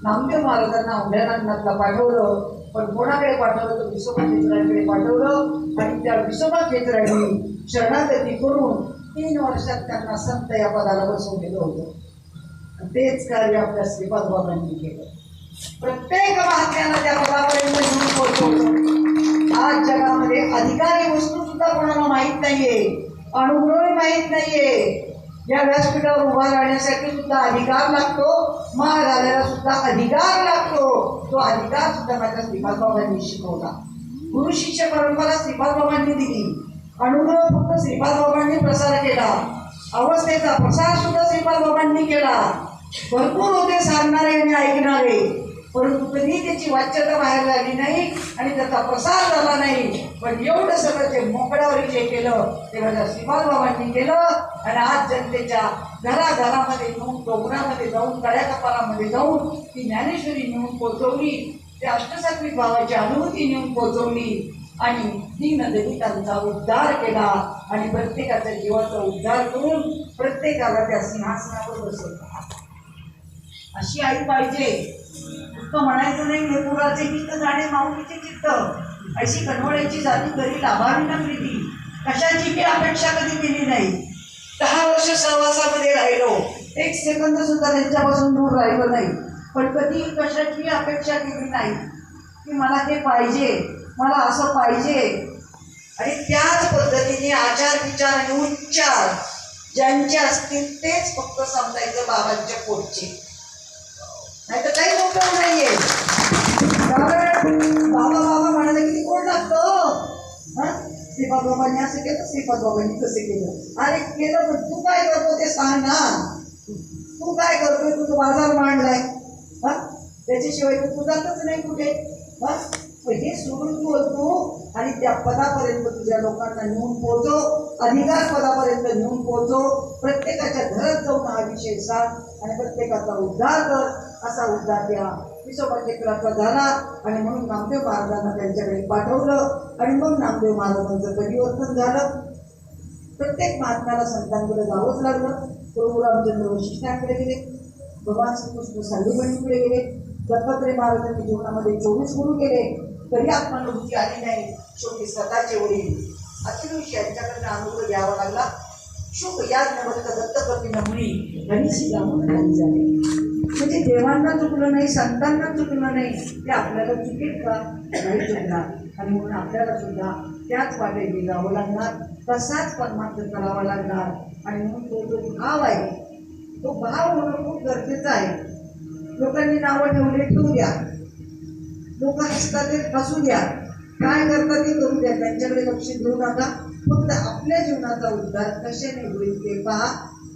नामदेव महाराजांना औंध्या नागनाथला पाठवलं पण कोणाकडे पाठवलं तर विसोबा खेचरांकडे पाठवलं आणि त्या विसोबा खेचरांनी शरणागती करून 3 वर्षात त्यांना संत या पदाला बसवलेलं होतं तेच कार्य आपल्या श्रीपाद बाबांनी केलं प्रत्येक महात्म्याला त्या पदापर्यंत घेऊन पोहोचवलं आज जगामध्ये अधिकारी वस्तू सुद्धा कोणाला माहीत नाहीये अनुभवही माहीत नाहीये या व्यासपीठावर उभा राहण्यासाठी सुद्धा अधिकार लागतो माळ घालायला सुद्धा अधिकार लागतो तो अधिकार सुद्धा माझ्या श्रीपाद बाबांनी शिकवला गुरु शिष्य परंपरा श्रीपाद बाबांनी दिली अनुभव फक्त श्रीपाद बाबांनी प्रसार केला अवस्थेचा प्रसार सुद्धा श्रीपाद बाबांनी केला भरपूर होते सांगणारे आणि ऐकणारे परंतु कधी त्याची वाच्यता बाहेर लागली नाही आणि त्याचा प्रसार झाला नाही पण एवढं सगळं ते मोकळ्यावर जे केलं ते माझ्या श्रीपाद बाबांनी केलं आणि आज जनतेच्या घराघरामध्ये नेऊन डोंगरामध्ये जाऊन कड्या कपारामध्ये जाऊन ती ज्ञानेश्वरी नेऊन पोचवली ते अष्टसात्विक भावाची अनुभूती नेऊन पोचवली आणि दीनदलितांचा उद्धार केला आणि प्रत्येकाच्या जीवाचा उद्धार करून प्रत्येकाला त्या सिंहासनावर बसवला अशी आई पाहिजे फक्त म्हणायचं नाही नेपुराचे चित्त जाणे माऊलीचे चित्त अशी कनवळ्याची जाती करी लाभावी ना प्रीती कशाची मी अपेक्षा कधी केली नाही 10 वर्ष सहवासामध्ये राहिलो 1 सेकंद सुद्धा त्यांच्यापासून दूर राहिलो नाही पण कधी कशाची अपेक्षा केली नाही की मला हे पाहिजे मला असं पाहिजे आणि त्याच पद्धतीने आचार विचार आणि उच्चार ज्यांचे असतील तेच फक्त समजायचं बाबांच्या पोटचे नाही तर काही उपयोग नाहीये कारण बाबा बाबा म्हणाले की कोण लागतं श्रीपाद बाबांनी असं केलं श्रीपाद बाबांनी तसे केलं अरे केलं पण तू काय करतो ते सांग ना तू काय करतोय तू बाजार मांडलाय त्याच्याशिवाय तू जातच नाही कुठे हे सोडून बोलतो आणि त्या पदापर्यंत तुझ्या लोकांना नेऊन पोहोचो, अधिकार पदापर्यंत नेऊन पोहोचो, प्रत्येकाच्या घरात जाऊन हा विषय सांग आणि प्रत्येकाचा उद्धार कर. असा उद्धार त्या विसोबा क्षेत्राचा झाला आणि म्हणून नामदेव महाराजांना त्यांच्याकडे पाठवलं आणि मग नामदेव महाराजांचं परिवर्तन झालं. प्रत्येक महात्म्याला संतांकडे जावंच लागलं. प्रभू रामचंद्र वशिष्ठांकडे गेले, भगवान श्रीकृष्ण साधूबळीकडे गेले, दत्तात्रय महाराजांनी जीवनामध्ये 24 गुरु केले, तरी आत्मानुभूती आली नाही. शेवटी स्वतःचे वडील अतिऋषी यांच्याकडनं अनुभव घ्यावा लागला. शुभ याज्ञवल्क दत्तप्रतिमा मुनी हरिसिला म्हणून झाले. म्हणजे देवांना चुकलं नाही, संतांना चुकलं नाही, ते आपल्याला चुकेल का? नाही चुकणार. आणि म्हणून आपल्याला सुद्धा त्याच वाटेने जावं लागणार, तसाच परमार्थ करावा लागणार. आणि म्हणून तो जो भाव आहे, तो भाव होणं खूप गरजेचं आहे. लोकांनी नावं ठेवले, ठेवू द्या. लोक हसतात ते हसू द्या, काय करतात ते करू द्या, त्यांच्याकडे लक्ष देऊ नका. फक्त आपल्या जीवनाचा उद्धार कशाने होईल ते पहा.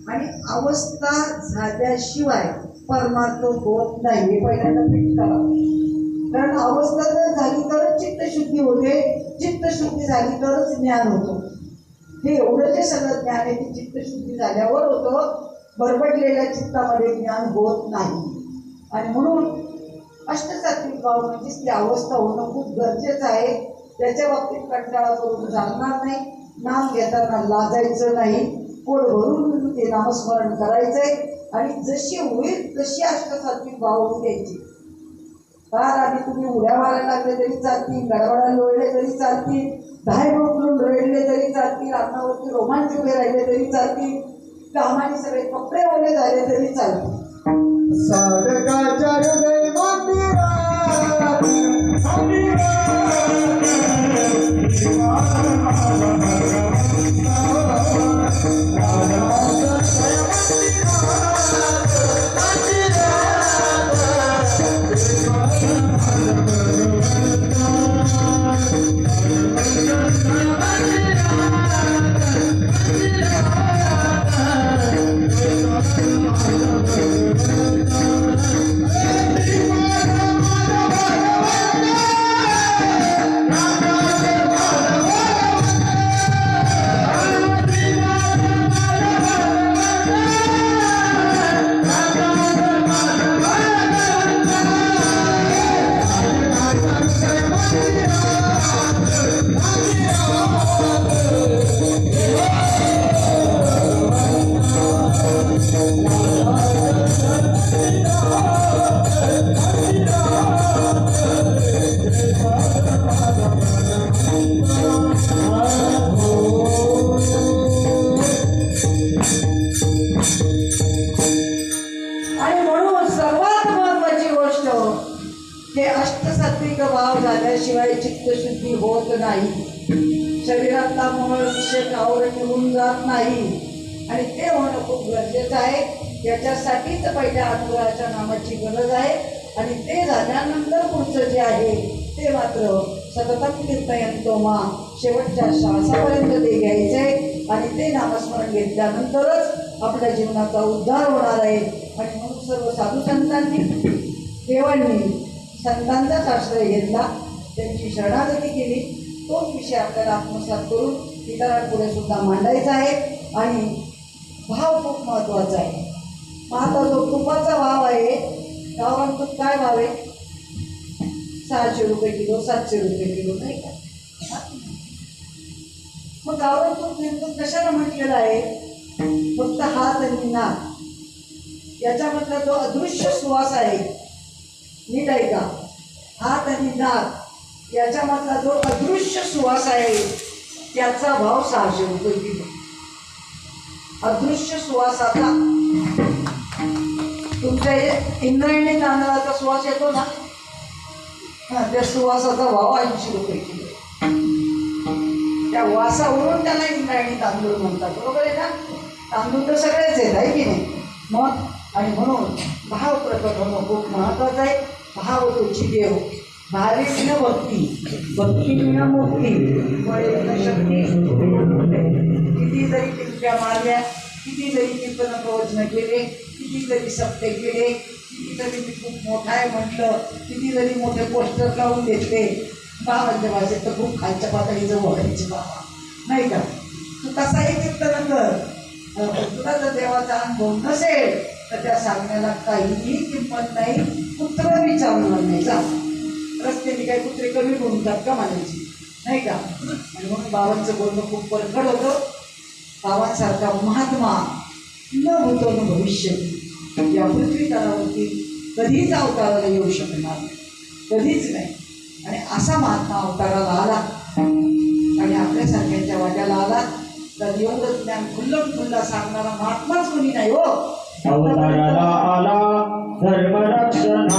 आणि अवस्था झाल्याशिवाय परमार्थ होत नाही, हे पहिल्यांदा फिट करा. कारण अवस्था जर झाली तरच चित्तशुद्धी होते, चित्तशुद्धी झाली तरच ज्ञान होतं. हे एवढं जे सगळं ज्ञान आहे ते चित्तशुद्धी झाल्यावर होतं, बरबडलेल्या चित्तामध्ये ज्ञान होत नाही. आणि म्हणून अष्टसात्विक भाव म्हणजेच ती अवस्था होणं खूप गरजेचं आहे. त्याच्या बाबतीत कंटाळा करून चालणार नाही. नाम घेताना लाजायचं नाही, पोट भरून ते नामस्मरण करायचंय आणि जशी होईल तशी अष्टसात्विक भाव होऊन द्यायची. फार आधी तुम्ही उड्या मारायला लागले तरी चालतील, गडबडा लोळले तरी चालतील, धाय बोकलून रडले तरी चालतील, अन्नावरती रोमांच उभे राहिले तरी चालतील, कामाने सगळे कपडे ओले झाले तरी चालतील. साधकाच्या हृदय मंदिरात झाल्याशिवाय चित्तशुद्धी होत नाही. शरीरातला मूळ विषय आवरण निघून जात नाही आणि ते होणं खूप गरजेचं आहे. याच्यासाठीच पहिल्या अनुग्रहाच्या नामाची गरज आहे आणि ते झाल्यानंतर पुढचं जे आहे ते मात्र सततम कीर्तयंतो मा, शेवटच्या श्वासापर्यंत ते घ्यायचंय आणि ते नामस्मरण घेतल्यानंतरच आपल्या जीवनाचा उद्धार होणार आहे. आणि म्हणून सर्व साधू संतांनी, देवांनी संतांचाच आश्रय घेतला, त्यांची शरणागती केली. तोच विषय आपल्याला आत्मसात करून इतरांपुढे सुद्धा मांडायचा आहे. आणि भाव खूप महत्त्वाचा आहे. मग आता जो तुपाचा भाव आहे, गावरान तूप काय भाव आहे? 600 रुपये किलो, 700 रुपये किलो, नाही का? मग गावरान तूप नेमकं कशाला म्हटलेलं आहे? फक्त हात आणि नाक याच्यामधला जो अदृश्य सुवास आहे, नीट आहे का? हात आणि नाक याच्यामधला जो अदृश्य सुवास आहे त्याचा भाव 600 रुपये किलो. अदृश्य सुवासाचा तुमच्या इंद्रायणी तांदळाचा सुवास येतो ना, त्या सुवासाचा भाव 80 रुपये किलो. त्या वासावरून त्याला इंद्रायणी तांदूळ म्हणतात, बरोबर आहे ना? तांदूळ तर सगळेच आहेत, आहे की नाही? मग आणि म्हणून भाव प्रकट होणं खूप महत्त्वाचं आहे. भाव तुझी देव, भावे न भक्ती, भक्ती न मुक्ती, वळे शक्ती. किती जरी टिपक्या मारल्या, किती जरी कीर्तन प्रवचन केले, किती जरी सप्ते केले, किती जरी मी खूप मोठा आहे म्हटलं, किती जरी मोठे पोस्टर लावून घेतले, बाबांच्या भाषेत तर खूप खालच्या पातळीचं बोलायचे बाबा, नाही का? तू कसाही कीर्तन कर, पण तुला जर देवाचा अनुभव नसेल तर त्या सांगण्याला काहीही किंमत नाही. कुत्र विचारणार नाही. जा रस्त्याने काही कुत्रे कमी बोलतात का म्हणायची, नाही का? आणि म्हणून बाबांचं बोलणं खूप परखड होतं. बाबांसारखा महात्मा न होतो न भविष्य या पृथ्वी तलावरती कधीच अवताराला येऊ शकणार नाही, कधीच नाही. आणि असा महात्मा अवताराला आला आणि आपल्यासारख्यांच्या वाट्याला आला तर एवढं ज्ञान खुल्लम खुल्ला सांगणारा महात्माच कोणी नाही हो. अवताराला आला धर्मरक्षणाला,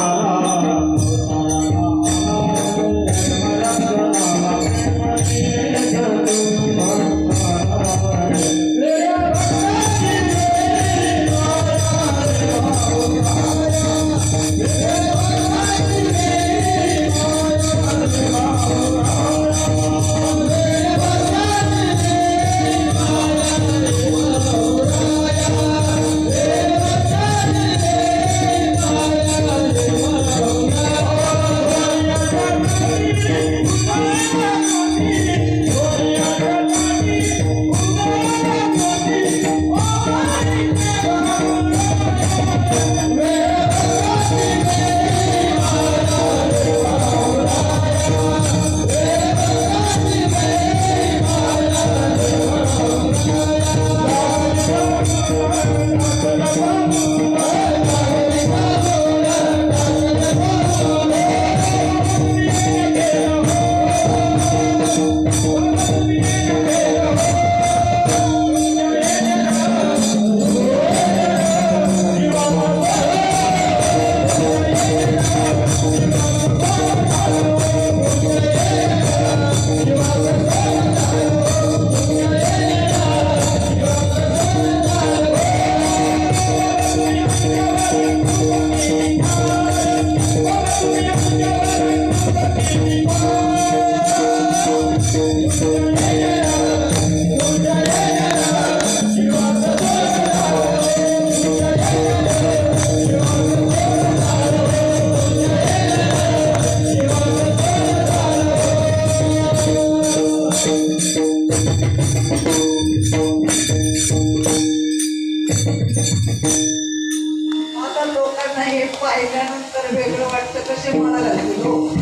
आता लोकांना हे पाहिल्यानंतर वेगळं वाटतं. कसे म्हणायला लागले लोक.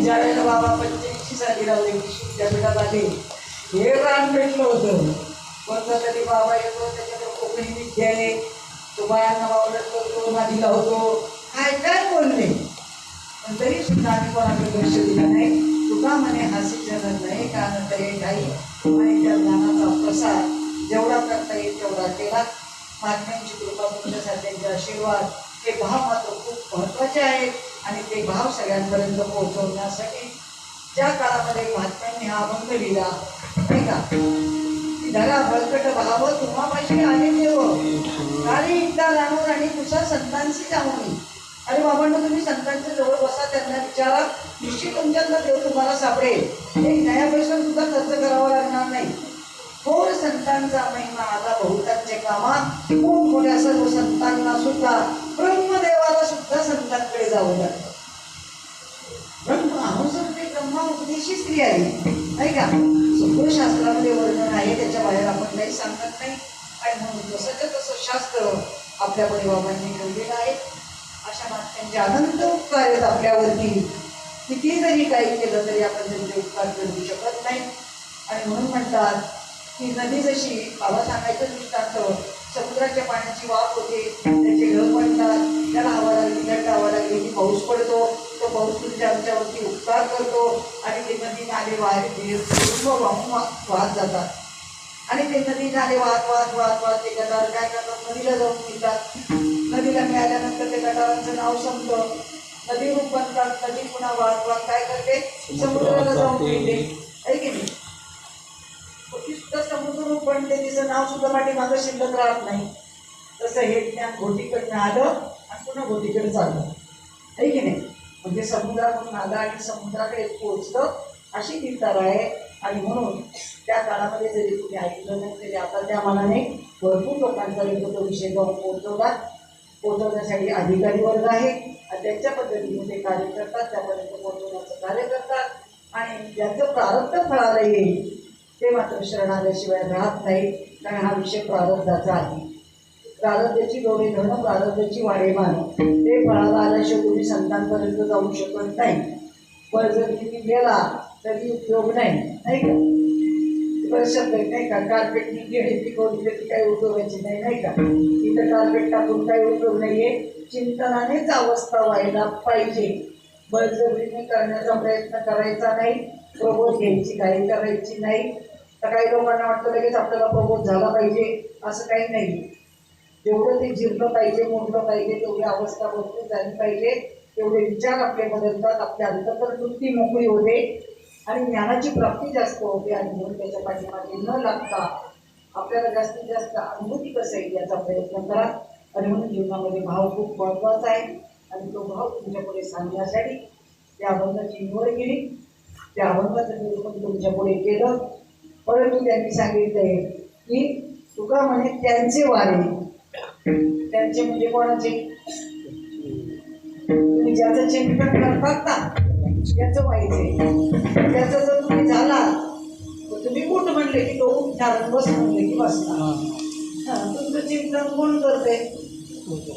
ज्या वेळेला बाबा 85 साली राहिले विद्यापीठात आले, हे रान भेटलं होतं. कोणता तरी बाबा येतो, त्याच्याकडे कोकणी विद्या आहे, तो बायांना वावरत करतो, नदीला होतो, काय काय बोलले. पण तरी सुद्धा आम्ही कोणाकडे लक्ष दिलं नाही. तुका म्हणे हास्यजन नाही कारण तरी काही आणि त्या ज्ञानाचा प्रसार जेवढा करता येईल तेवढा केला. महात्म्यांची कृपा, तुमच्यासाठ्यांचे आशीर्वाद हे भाव मात्र खूप महत्त्वाचे आहेत. आणि ते भाव सगळ्यांपर्यंत पोहोचवण्यासाठी ज्या काळामध्ये महात्म्यांनी हा अभंग लिहिला, नाही का? धरा बळकट भाव तुम्हापाशी आले देव गाडी एकदा जाणून आणि तुझ्या संतांशी जाऊन. अरे बाबांना तुम्ही संतांच्या जवळ बसा, त्यांना विचारा, निश्चित तुमच्यातला देव तुम्हाला सापडेल. एक नया पैसा सुद्धा खर्च करावा लागणार नाही. थोर संतांचा महिमा आला बहुतांचे कामा, मोठमोठ्या सर्व संतांना सुद्धा, ब्रह्मदेवाला सुद्धा संतांकडे जावं लागतं. ब्रह्मा उपदेशी स्त्री आहे, नाही का? सगळं शास्त्रामध्ये वर्णन आहे, त्याच्या बाहेर आपण काही सांगत नाही. आणि म्हणून जसंच्या तसं शास्त्र आपल्याकडे बाबांनी ठेवलेलं आहे. अशा माणसांचे अनंत उपकार आहेत आपल्यावरती. किती जरी काही केलं तरी आपण त्यांचे उपकार करू शकत नाही. आणि म्हणून म्हणतात की नदी जशी, बाबा सांगायचं दृष्टांत, समुद्राच्या पाण्याची वाफ होते, त्याचे ढग पडतात, त्याला हवा लागली, थंड हवा लागली की पाऊस पडतो, तो पाऊस तुमच्या आमच्यावरती उपकार करतो आणि ते नदी नाले वाहत जातात. आणि ते नदी नाले वाहत वाहत वाहत वाहत ते गटार काय करतात, नदीला जाऊन मिळतात. नदीला मिळाल्यानंतर ते गटारांचं नाव संपतं, नदी रूप बनतात. नदी पुन्हा वाहत वाहत काय करते, समुद्राला जाऊन मिळते, आहे की नाही? ती सुद्धा समुद्र रूप बनते, तिचं नाव सुद्धा पाठीमागं शिल्लक राहत नाही. तसं हे ज्ञान घोटीकडनं आलं आणि पुन्हा घोटीकडे चाललं, आहे की नाही? म्हणजे समुद्रातून आलं आणि समुद्राकडे पोहोचलं, अशी ती तरा आहे. आणि म्हणून त्या काळामध्ये जरी तुम्ही ऐकलं नाही तरी आता त्या मनाने भरपूर लोकांपर्यंत तो विषय जाऊन पोहोचवला. पोहोचवण्यासाठी अधिकारी वर्ग आहे आणि त्यांच्या पद्धतीने ते कार्य करतात, त्यापर्यंत पोहोचवण्याचं कार्य करतात आणि ज्यांचं प्रारब्ध फळाला येईल ते मात्र शरणाल्याशिवाय राहत नाही. कारण हा विषय प्रारब्धाचा आहे. प्रारब्धाची डोळे धरणं, प्रारब्धाची वाडे मारणं, ते फळाला आल्याशिवाय तुम्ही संतांपर्यंत जाऊ शकत नाही. वर जर तुम्ही गेला तरी उपयोग नाही, नाही का? शब्द नाही का, कार्पेटनी गेली ती कोणती काही उपयोगाची नाही, नाही का? इथं कार्पेट टाकून काही उपयोग नाहीये. चिंतनानेच अवस्था व्हायला पाहिजे. बळजबरीने करण्याचा प्रयत्न करायचा नाही, प्रबोध घ्यायची काही करायची नाही. तर काही लोकांना वाटतं लगेच आपल्याला प्रबोध झाला पाहिजे, असं काही नाही. जेवढं ते जिरलं पाहिजे, मोडलं पाहिजे, तेवढी अवस्था बदलून झाली पाहिजे, तेवढे विचार आपले बदलतात, आपल्या अंतःकरण वृत्ती मोकळी होते आणि ज्ञानाची प्राप्ती जास्त होते. आणि म्हणून त्याच्या पाठीमागे न लागता आपल्याला जास्तीत जास्त अनुभूती कसं येईल याचा प्रयत्न करा. आणि म्हणून जीवनामध्ये भाव खूप महत्त्वाचा आहे आणि तो भाव तुमच्या पुढे सांगण्यासाठी त्या अभंगाची निवड केली. त्या अभंगाचं निरूपण तुमच्या पुढे केलं. परंतु त्यांनी सांगितलंय की तुका म्हणे त्यांचे वारे, त्यांचे म्हणजे कोणाचे? तुम्ही ज्याचं चिंतन करतात ना त्याचं व्हायचंय. त्याचं जर तुम्ही झाला तर तुम्ही कुठं म्हणले की तो उठणार, बस म्हणले की बसणार. तुमचं चिंतन कोण करते?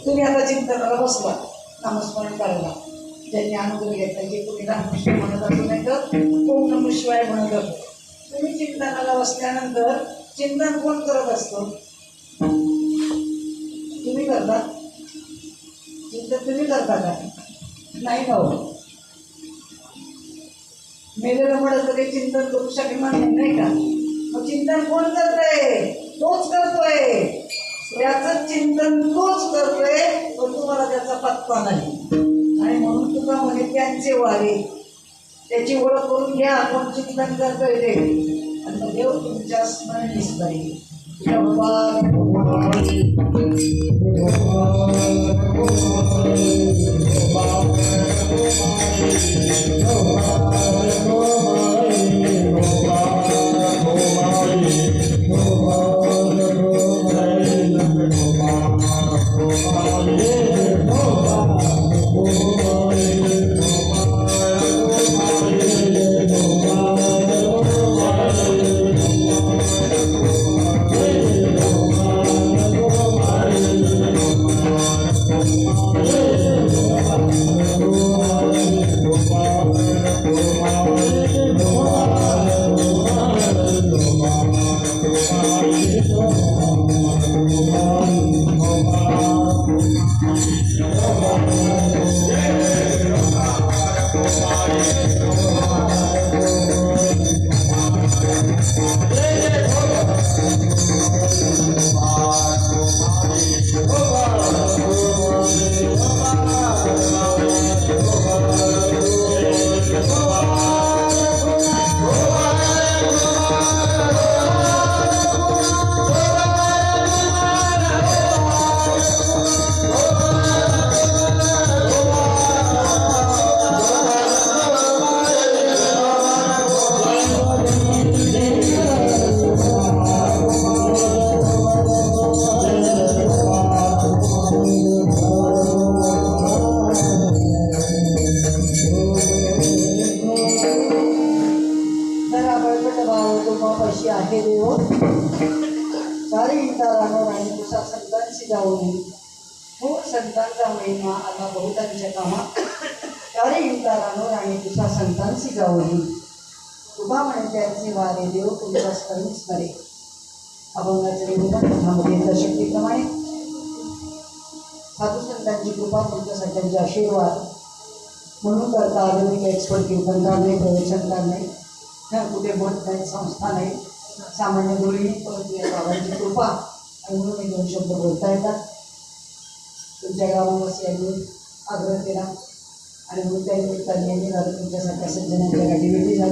तुम्ही आता चिंतनाला बसला नामस्मरण करायला, ज्यांनी अनुग्रह घेतला की तुम्ही रामकृष्ण म्हणत असू नाही तर ओम नमः शिवाय म्हणत असतो. तुम्ही चिंतनाला बसल्यानंतर चिंतन कोण करत असतं? तुम्ही करता चिंतन? तुम्ही करता का? नाही ना हो. मेलेलं म्हणत तरी चिंतन करू शकणार नाही का? मग चिंतन कोण करतोय? तोच करतोय. त्याचं चिंतन तोच करतोय, पण तुम्हाला त्याचा पत्ता नाही. आणि म्हणून तुका म्हणे त्यांचे वारे, त्याची ओळख करून घ्या. आपण चिंतन करतोय ते आणि देव तुमच्या स्मरणीस जाईल. कशी आहे देव सारी इंटारानो राणी तुझा संतांशी जाऊन हो संतांचा महिमा आता बहुतांच्या कामा सारी इंटारानो राणी तुझा संतांशी जाऊन तुभा म्हणे त्यांचे वारे देव तुमच्या स्मरणीस करे. अभंगाचे निरूपण कथामध्ये दशक्तीप्रमाणे साधू संतांची कृपा तुमच्यासाठी आशीर्वाद म्हणून करता आधुनिक एक्सपर्ट कीर्तनकार नाही, प्रवचनकार नाही, कुठे मठ नाही, संस्था नाही, सामान्य दोळी, परंतु या बाबांची कृपा आणि म्हणून मी 2 शब्द बोलता येतात. तुमच्या गावावासियांनी आग्रह केला आणि म्हणून त्या निमित्ताने तुमच्यासारख्या सज्जनांच्या गाठी भेटी झाली.